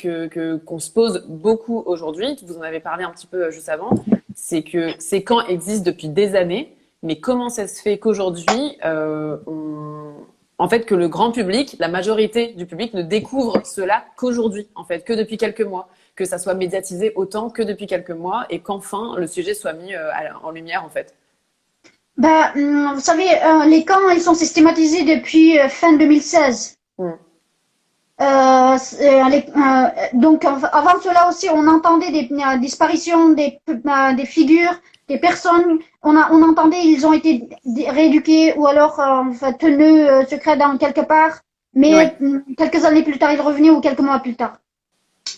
qu'on se pose beaucoup aujourd'hui, vous en avez parlé un petit peu juste avant, c'est que ces camps existent depuis des années, mais comment ça se fait qu'aujourd'hui, en fait, que le grand public, la majorité du public ne découvre cela qu'aujourd'hui, en fait, que depuis quelques mois, que ça soit médiatisé autant que depuis quelques mois, et qu'enfin le sujet soit mis en lumière, en fait. vous savez, les camps, ils sont systématisés depuis fin 2016. Mm. Donc avant cela aussi, on entendait des disparitions des figures, des personnes. On entendait ils ont été rééduqués ou alors en fait, tenus secrets dans quelque part. Mais Ouais, quelques années plus tard, ils revenaient ou quelques mois plus tard.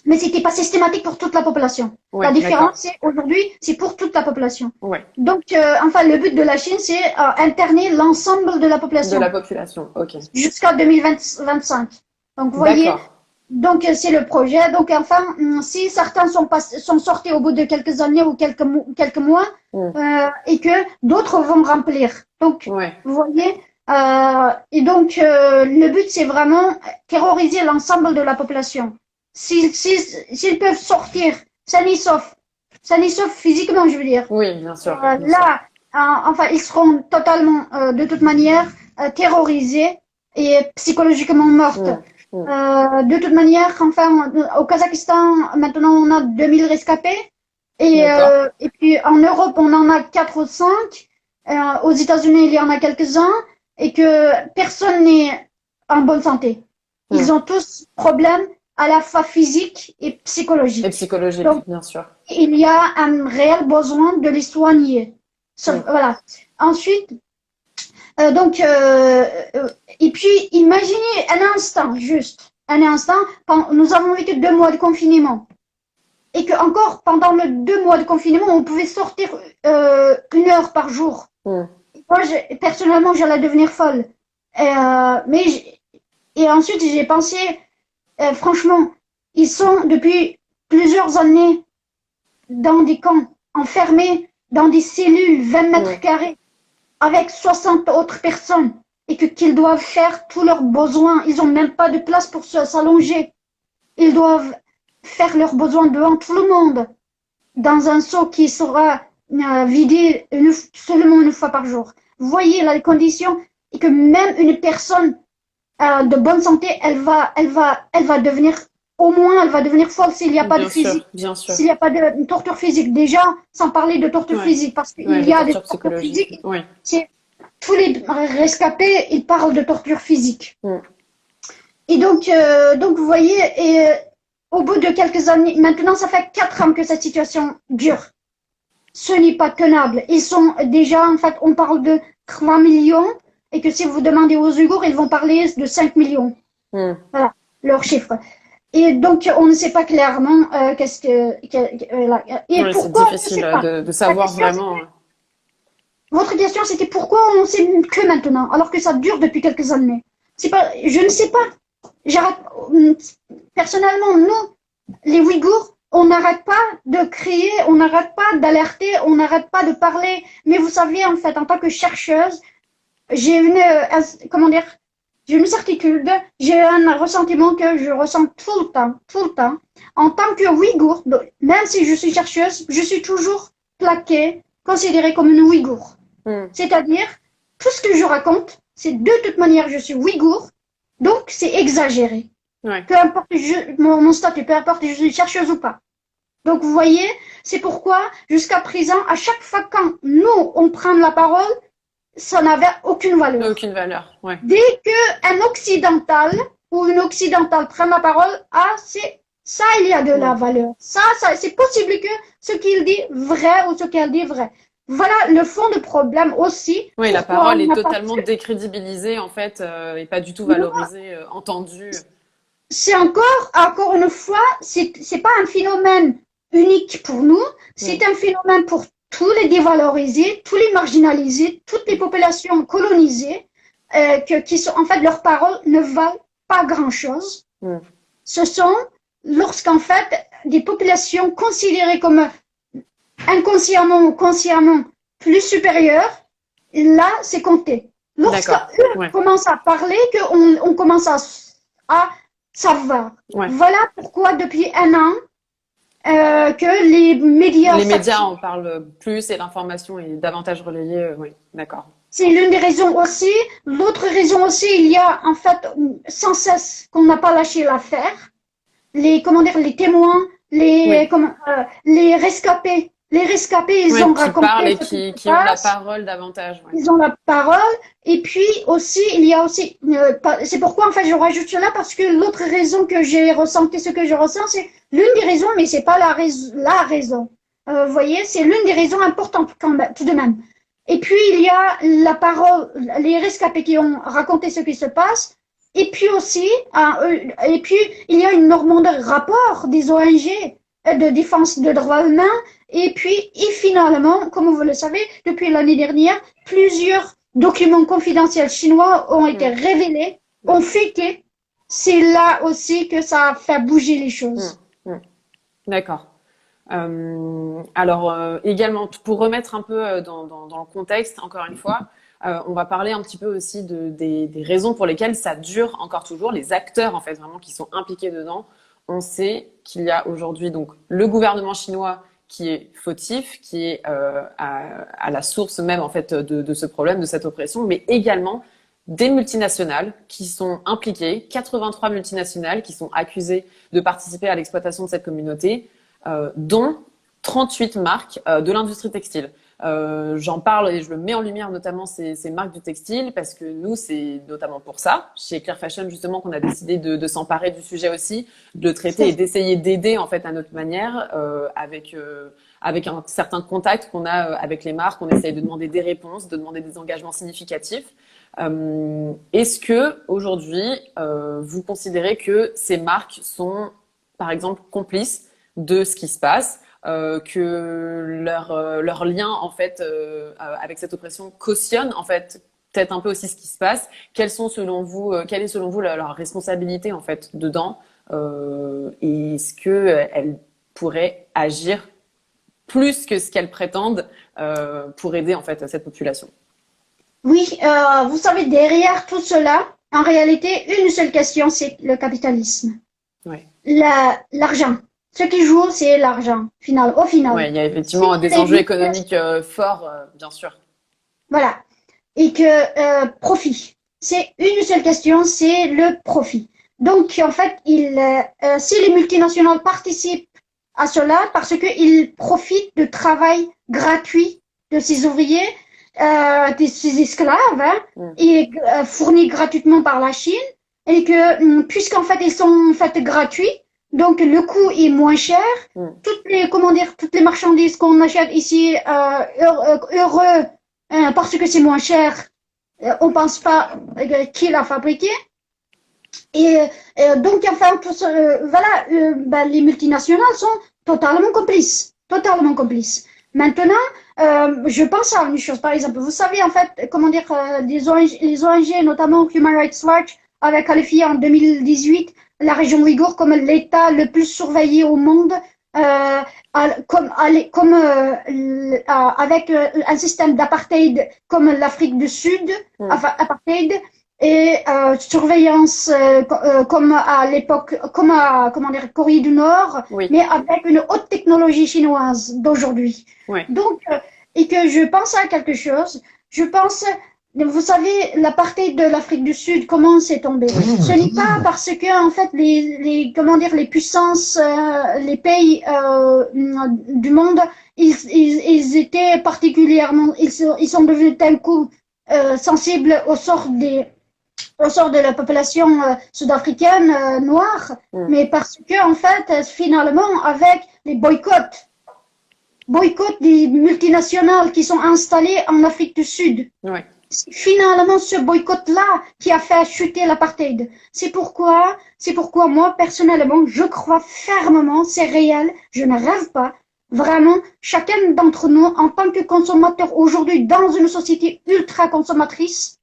Mais c'était pas systématique pour toute la population. La ouais, différence, d'accord. c'est aujourd'hui, c'est pour toute la population. Ouais, Donc, enfin, le but de la Chine, c'est interner l'ensemble de la de la population population, ok. jusqu'à 2025. Donc, vous voyez, D'accord. donc c'est le projet. Donc, enfin, si certains sont sortis au bout de quelques années ou quelques mois, Mm. et que d'autres vont remplir. Donc, Ouais, vous voyez, et donc le but, c'est vraiment terroriser l'ensemble de la population. S'ils peuvent sortir, sains et saufs physiquement, je veux dire, oui, bien sûr, bien sûr. là, enfin, ils seront totalement, de toute manière, terrorisés et psychologiquement mortes. Mm. Mm. De toute manière, enfin, au Kazakhstan, maintenant, on a 2000 rescapés. D'accord. Et puis, en Europe, on en a 4 ou 5. Aux États-Unis, il y en a quelques-uns. Et que personne n'est en bonne santé. Mm. Ils ont tous problèmes à la fois physiques et Et psychologiques. psychologique, Donc, bien sûr. il y a un réel besoin de les soigner. Mm. Voilà. Ensuite, donc, et puis, imaginez un instant, juste un instant, quand nous avons vécu 2 mois de confinement. et que encore pendant les 2 mois de confinement, on pouvait sortir 1 heure par jour. Mm. Moi, personnellement, j'allais devenir folle. Et ensuite, j'ai pensé, franchement, ils sont depuis plusieurs années dans des camps, enfermés dans des cellules 20 mètres carrés, avec 60 autres personnes, et qu'ils doivent faire tous leurs besoins. Ils n'ont même pas de place pour s'allonger. Ils doivent faire leurs besoins devant tout le monde, dans un seau qui sera vidé seulement 1 fois par jour. Vous voyez la condition, et que même une personne de bonne santé, elle va devenir, au moins, elle va devenir folle s'il n'y a pas de physique, bien sûr. s'il n'y a pas de torture physique. Déjà, sans parler de torture physique, parce qu'il y a des tortures physiques. Tous les rescapés, ils parlent de torture physique. Et donc, vous voyez, au bout de quelques années, maintenant, ça fait 4 ans que cette situation dure. Ce n'est pas tenable. Ils sont déjà, en fait, on parle de 3 millions, et que si vous demandez aux Ouïghours, ils vont parler de 5 millions. Voilà, leur chiffre. Et donc, on ne sait pas clairement qu'est-ce que... et pourquoi, c'est difficile de savoir vraiment. Votre question, c'était pourquoi on ne sait que maintenant, alors que ça dure depuis quelques années. Je ne sais pas. Personnellement, nous, les Ouïghours, on n'arrête pas de crier, on n'arrête pas d'alerter, on n'arrête pas de parler. Mais vous savez, en fait, en tant que chercheuse, j'ai une certitude, j'ai un ressentiment que je ressens tout le temps. En tant que Ouïghour, même si je suis chercheuse, je suis toujours plaquée, considérée comme une Ouïghour. C'est-à-dire, tout ce que je raconte, c'est de toute manière, je suis Ouïghour, donc c'est exagéré. Peu importe mon statut, peu importe je suis chercheuse ou pas. Donc vous voyez, c'est pourquoi jusqu'à présent, à chaque fois quand nous, on prend la parole, ça n'avait aucune valeur. Aucune valeur, Dès qu'un occidental ou une occidentale prend la parole, ça, il y a de la valeur. Ça, c'est possible que ce qu'il dit vrai ou ce qu'elle dit vrai. Voilà le fond du problème aussi. Oui, la parole est totalement décrédibilisée en fait et pas du tout valorisée, entendue. C'est encore une fois, c'est pas un phénomène unique pour nous, c'est un phénomène pour tous les dévalorisés, tous les marginalisés, toutes les populations colonisées, qui sont, en fait, leurs paroles ne valent pas grand-chose. Ce sont, lorsqu'en fait, des populations considérées comme inconsciemment ou consciemment plus supérieures, là, c'est compté. Lorsqu'eux commencent à parler, qu'on commence à savoir. Voilà pourquoi, depuis 1 an, que les médias... Les médias en parlent plus et l'information est davantage relayée. Oui, d'accord. C'est l'une des raisons aussi. L'autre raison aussi, il y a en fait sans cesse qu'on n'a pas lâché l'affaire. Les témoins, les rescapés. Les rescapés, ils ont raconté. Qui parlent et qui ont la parole davantage. Ils ont la parole. Et puis aussi, il y a aussi, c'est pourquoi en fait je rajoute cela, parce que l'autre raison que j'ai ressenti, ce que je ressens, c'est l'une des raisons, mais c'est pas la raison. Vous voyez, c'est l'une des raisons importantes quand même, tout de même. Et puis il y a la parole, les rescapés qui ont raconté ce qui se passe. Et puis aussi, il y a énormément de rapports des ONG de défense des droits humains. Et finalement, comme vous le savez, depuis l'année dernière, plusieurs documents confidentiels chinois ont été révélés, ont fuité. C'est là aussi que ça a fait bouger les choses. D'accord. Alors, également, pour remettre un peu dans le contexte, encore une fois, on va parler un petit peu aussi des raisons pour lesquelles ça dure encore toujours, les acteurs en fait vraiment qui sont impliqués dedans. On sait qu'il y a aujourd'hui donc le gouvernement chinois qui est fautif, qui est à la source même en fait de ce problème, de cette oppression, mais également des multinationales qui sont impliquées, 83 multinationales qui sont accusées de participer à l'exploitation de cette communauté, dont 38 marques de l'industrie textile. J'en parle et je le mets en lumière notamment ces marques du textile parce que nous, c'est notamment pour ça, chez Clear Fashion justement, qu'on a décidé de s'emparer du sujet aussi, de le traiter et d'essayer d'aider en fait à notre manière avec un certain contact qu'on a avec les marques. On essaye de demander des réponses, de demander des engagements significatifs. Est-ce que aujourd'hui, vous considérez que ces marques sont, par exemple, complices de ce qui se passe, que leur lien en fait avec cette oppression cautionne en fait peut-être un peu aussi ce qui se passe. Quelle est selon vous leur responsabilité en fait dedans, et est-ce que elles pourraient agir plus que ce qu'elles prétendent pour aider en fait cette population? Oui, vous savez, derrière tout cela, en réalité, une seule question, c'est le capitalisme. Ouais. L'argent. Ce qui joue, c'est l'argent, au final. Ouais, il y a effectivement des enjeux économiques forts, bien sûr. Voilà. Et que profit. C'est une seule question, c'est le profit. Donc, en fait, si les multinationales participent à cela, parce qu'ils profitent de travail gratuit de ces ouvriers, de ces esclaves, hein, et fournis gratuitement par la Chine, et que puisqu'en fait ils sont en fait gratuits, donc le coût est moins cher. Toutes les marchandises qu'on achète ici, heureux, parce que c'est moins cher, on pense pas qui l'a fabriqué. Et donc, enfin, voilà, les multinationales sont totalement complices. Totalement complices. Maintenant, je pense à une chose, par exemple, vous savez, en fait, les ONG, notamment Human Rights Watch, avait qualifié en 2018 la région ouïghour comme l'État le plus surveillé au monde, avec un système d'apartheid comme l'Afrique du Sud, apartheid, et surveillance comme à l'époque, Corée du Nord, mais avec une haute technologie chinoise d'aujourd'hui. Donc, et que je pense à quelque chose, vous savez, l'apartheid de l'Afrique du Sud, comment c'est tombé? Ce n'est pas parce que, en fait, les puissances, les pays du monde, ils étaient particulièrement, ils sont devenus d'un coup sensibles au sort de la population sud-africaine noire, mais parce que, en fait, finalement, avec les boycotts des multinationales qui sont installées en Afrique du Sud. C'est finalement ce boycott-là qui a fait chuter l'apartheid. C'est pourquoi moi, personnellement, je crois fermement, c'est réel, je ne rêve pas. Vraiment, chacun d'entre nous, en tant que consommateur aujourd'hui, dans une société ultra consommatrice,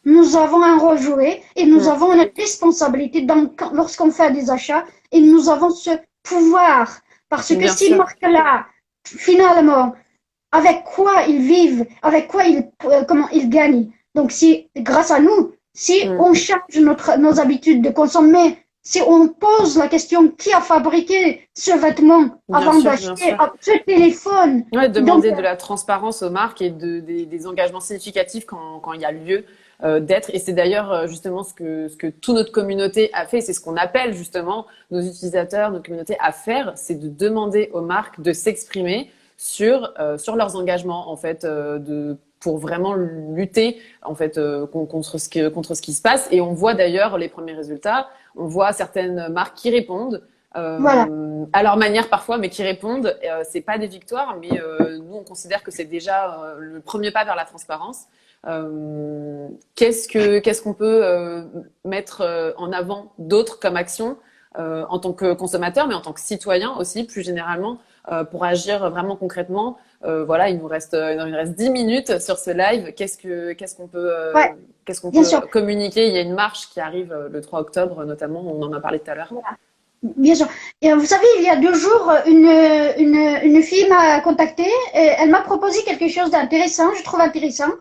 nous avons un rôle joué et nous avons une responsabilité lorsqu'on fait des achats, et nous avons ce pouvoir. Parce que ces marques-là, finalement, avec quoi ils vivent, avec quoi comment ils gagnent. Donc, c'est grâce à nous, si on change nos habitudes de consommer, si on pose la question qui a fabriqué ce vêtement avant d'acheter ce téléphone. Demander de la transparence aux marques et des engagements significatifs quand il y a lieu d'être. Et c'est d'ailleurs justement ce que toute notre communauté a fait. C'est ce qu'on appelle justement nos utilisateurs, nos communautés à faire, c'est de demander aux marques de s'exprimer sur leurs engagements en fait, pour vraiment lutter en fait contre ce qui se passe. Et on voit d'ailleurs les premiers résultats. On voit certaines marques qui répondent à leur manière parfois, mais qui répondent. C'est pas des victoires, mais nous on considère que c'est déjà le premier pas vers la transparence. Qu'est-ce qu'on peut mettre en avant d'autre comme action en tant que consommateur, mais en tant que citoyen aussi, plus généralement, pour agir vraiment concrètement. Voilà, il nous reste 10 minutes sur ce live. Qu'est-ce qu'on peut communiquer? Il y a une marche qui arrive le 3 octobre, notamment. On en a parlé tout à l'heure. Voilà. Bien sûr. Et vous savez, il y a 2 jours, une fille m'a contactée et elle m'a proposé quelque chose d'intéressant, je trouve intéressant.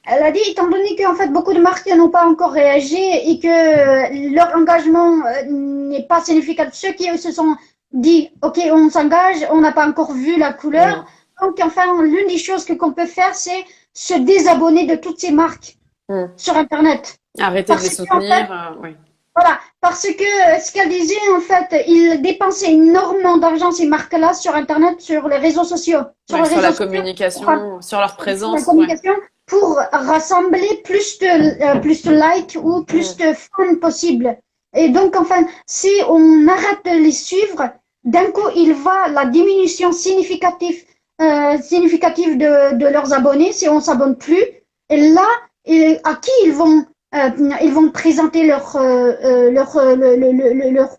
Elle a dit, étant donné qu'en fait beaucoup de marques n'ont pas encore réagi et que leur engagement n'est pas significatif, ceux qui se sont dit, ok, on s'engage, on n'a pas encore vu la couleur. Donc, enfin, l'une des choses qu'on peut faire, c'est se désabonner de toutes ces marques sur Internet. Arrêter de les soutenir. Oui. Voilà, parce que ce qu'elle disait, en fait, ils dépensaient énormément d'argent, ces marques-là, sur Internet, sur les réseaux sociaux. Sur la communication, sur leur présence. Sur la communication, pour rassembler plus de likes ou plus de fans possible. Et donc, enfin, si on arrête de les suivre, d'un coup, il va la diminution significative de leurs abonnés si on s'abonne plus. Et là, à qui ils vont ils vont présenter leurs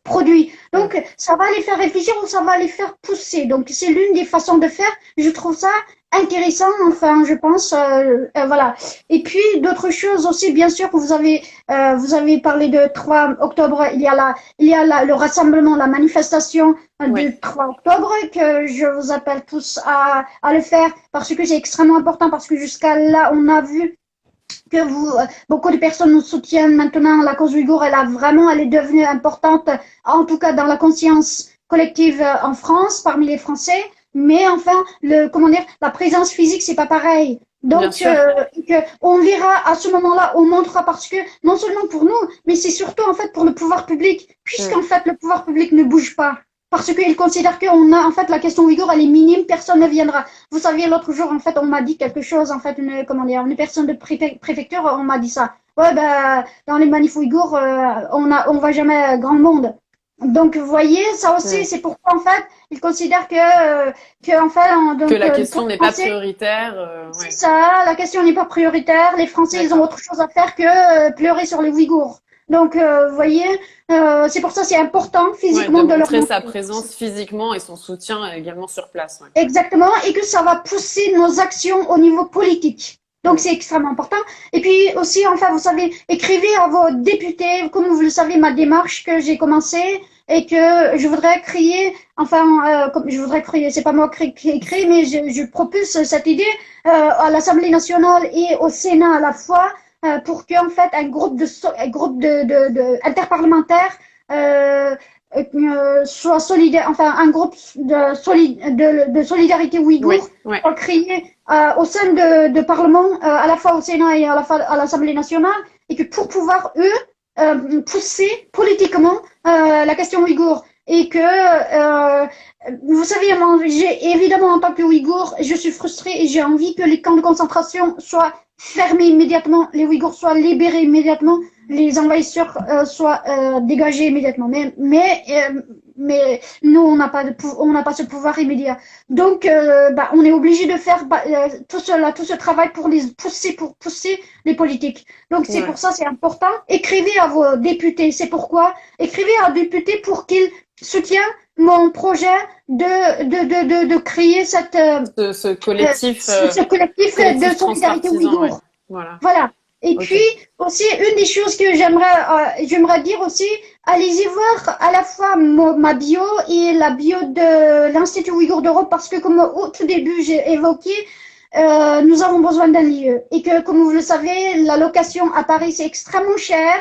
produits. Donc, ça va les faire réfléchir ou ça va les faire pousser. Donc, c'est l'une des façons de faire. Je trouve ça intéressant, enfin, je pense, voilà. Et puis, d'autres choses aussi, bien sûr, que vous avez parlé de 3 octobre. Il y a le rassemblement, la manifestation Oui, du 3 octobre que je vous appelle tous à le faire parce que c'est extrêmement important parce que jusqu'à là, on a vu que beaucoup de personnes nous soutiennent maintenant. La cause ouïghour, elle est devenue importante, en tout cas dans la conscience collective en France, parmi les Français. Mais enfin, comment dire, la présence physique, c'est pas pareil. bien Donc, sûr. on verra à ce moment-là, on montrera parce que non seulement pour nous, mais c'est surtout en fait pour le pouvoir public, Mm. puisqu'en fait le pouvoir public ne bouge pas. Parce qu'ils considèrent qu'on a, en fait, la question ouïghour, elle est minime, personne ne viendra. Vous saviez, l'autre jour, en fait, on m'a dit quelque chose, en fait, comment dire, une personne de préfecture, on m'a dit ça. Ouais, ben, dans les manifs ouïghours, on va jamais grand monde. Donc, vous voyez, ça aussi, Mm. c'est pourquoi, en fait, ils considèrent que en fait, Que la pour question les n'est pas Français, prioritaire. c'est Ouais, ça, la question n'est pas prioritaire. Les Français, ils ont d'accord. autre chose à faire que pleurer sur les Ouïghours. Donc, vous voyez, c'est pour ça c'est important Ouais, de physiquement de leur montrer sa montrer. présence physiquement et son soutien également sur place. Ouais. Exactement, et que ça va pousser nos actions au niveau politique. Donc Mm. c'est extrêmement important. Et puis aussi, enfin, vous savez, écrivez à vos députés, comme vous le savez, ma démarche que j'ai commencée et que je voudrais créer, enfin, comme je voudrais créer, c'est pas moi qui écrit, mais je propulse cette idée à l'Assemblée nationale et au Sénat à la fois pour qu'en fait un groupe interparlementaire euh, soit solidaire, enfin un groupe de solidarité Oui, ouïghour ouais. soit créé au sein de Parlement, à la fois au Sénat et à l'Assemblée nationale, et que pour pouvoir, eux, pousser politiquement la question ouïghour. Et que, vous savez, moi, évidemment, en tant que ouïghour, je suis frustrée et j'ai envie que les camps de concentration soient fermés immédiatement, les Ouïghours soient libérés immédiatement, les envahisseurs soient dégagés immédiatement. Mais nous, on n'a pas ce pouvoir immédiat. Donc, on est obligé de faire tout ce travail pour pousser les politiques. Donc, c'est Ouais. pour ça, c'est important. Écrivez à vos députés. C'est pourquoi écrivez à un député pour qu'il soutienne mon projet de créer Ce collectif, ce collectif de collectif solidarité transpartisan, ouais. ouïghour. Voilà. Voilà. Et Ok. puis aussi une des choses que j'aimerais dire aussi, allez-y voir à la fois ma bio et la bio de l'Institut Ouïghour d'Europe parce que comme au tout début j'ai évoqué, nous avons besoin d'un lieu et que comme vous le savez, la location à Paris c'est extrêmement cher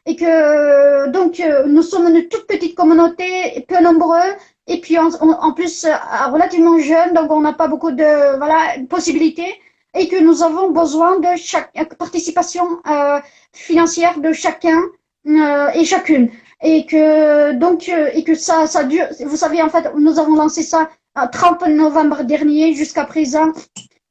et que donc nous sommes une toute petite communauté, peu nombreux et puis en plus relativement jeune, donc on n'a pas beaucoup de voilà possibilités et que nous avons besoin de chaque participation financière de chacun et chacune. Et que ça dure. Vous savez, en fait, nous avons lancé ça le 30 novembre dernier jusqu'à présent.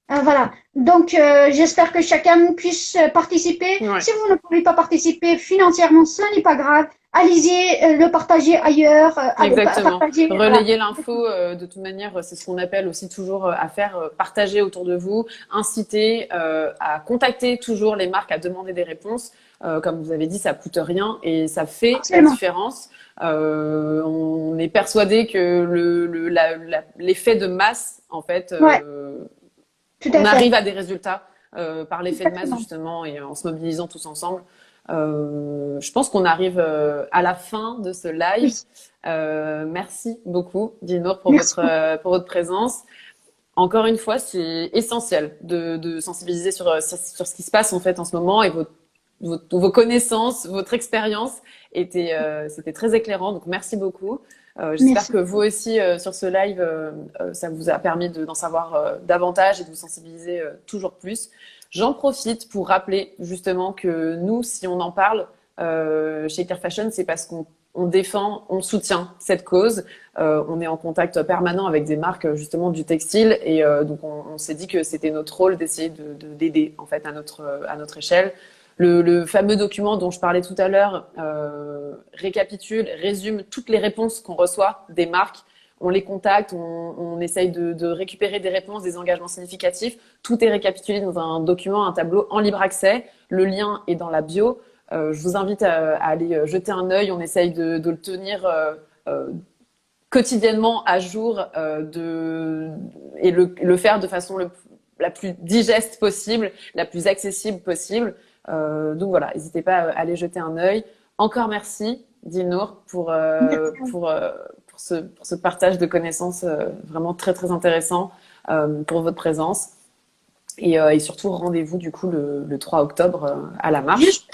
Voilà. Donc, j'espère que chacun puisse participer. Ouais. Si vous ne pouvez pas participer financièrement, ce n'est pas grave. Allez-y, le partager ailleurs, Exactement. partager, voilà. Relayer l'info, de toute manière, c'est ce qu'on appelle aussi toujours à faire, partager autour de vous, inciter à contacter toujours les marques, à demander des réponses. Comme vous avez dit, ça coûte rien et ça fait la Absolument. différence. On est persuadé que l'effet de masse, en fait, Ouais, tout on à fait. arrive à des résultats par l'effet de masse Exactement. justement et en se mobilisant tous ensemble. Je pense qu'on arrive à la fin de ce Oui, live. Merci beaucoup, Dinour, merci beaucoup. pour votre présence. Encore une fois, c'est essentiel de sensibiliser sur ce qui se passe en fait en ce moment et vos connaissances, votre expérience c'était très éclairant. Donc merci beaucoup. J'espère Merci que vous beaucoup. aussi sur ce live, ça vous a permis d'en savoir davantage et de vous sensibiliser toujours plus. J'en profite pour rappeler justement que nous, si on en parle chez Clear Fashion, c'est parce qu'on défend, on soutient cette cause. On est en contact permanent avec des marques justement du textile et donc on s'est dit que c'était notre rôle d'essayer d'aider en fait à notre échelle. Le fameux document dont je parlais tout à l'heure récapitule, résume toutes les réponses qu'on reçoit des marques. On les contacte, on essaye de récupérer des réponses, des engagements significatifs. Tout est récapitulé dans un document, un tableau en libre accès. Le lien est dans la bio. Je vous invite à aller jeter un œil. On essaye de le tenir quotidiennement à jour et le faire de façon la plus digeste possible, la plus accessible possible. Donc voilà, n'hésitez pas à aller jeter un œil. Encore merci, Dinour, pour ce partage de connaissances vraiment très très intéressant, pour votre présence. Et surtout, rendez-vous du coup le 3 octobre à la marche.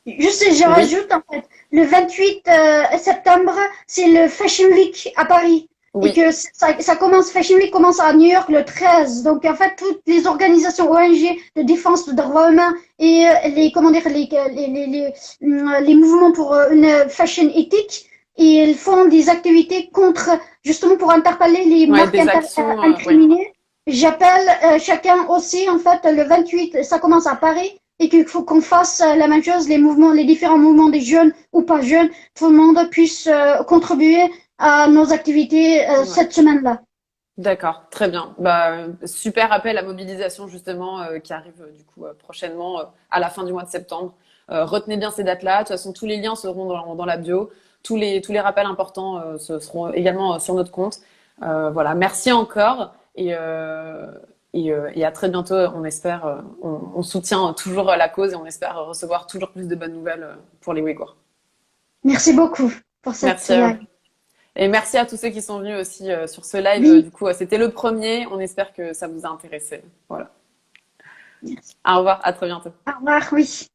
Juste, je Oui, rajoute en fait, le 28 septembre, c'est le Fashion Week à Paris. Et oui, que ça commence, Fashion Week commence à New York le 13. Donc en fait, toutes les organisations ONG de défense des droits humains et comment dire, les mouvements pour une fashion éthique, et ils font des activités contre, justement pour interpeller les ouais, marques des actions, ouais, incriminées. J'appelle chacun aussi, en fait, le 28, ça commence à Paris et qu'il faut qu'on fasse la même chose, les mouvements, les différents mouvements des jeunes ou pas jeunes, tout le monde puisse contribuer à nos activités ouais. cette semaine-là. D'accord, très bien. Bah, super appel à mobilisation justement qui arrive du coup prochainement à la fin du mois de septembre. Retenez bien ces dates-là. De toute façon, tous les liens seront dans la bio. Tous les rappels importants ce seront également sur notre compte. Voilà, merci encore et à très bientôt. On espère, on soutient toujours la cause et on espère recevoir toujours plus de bonnes nouvelles pour les Ouïghours. Merci beaucoup pour cette Merci à vous. live. Et merci à tous ceux qui sont venus aussi sur ce live. Oui, Du coup, c'était le premier. On espère que ça vous a intéressé. Voilà. merci. Au revoir, à très bientôt. Au revoir, oui.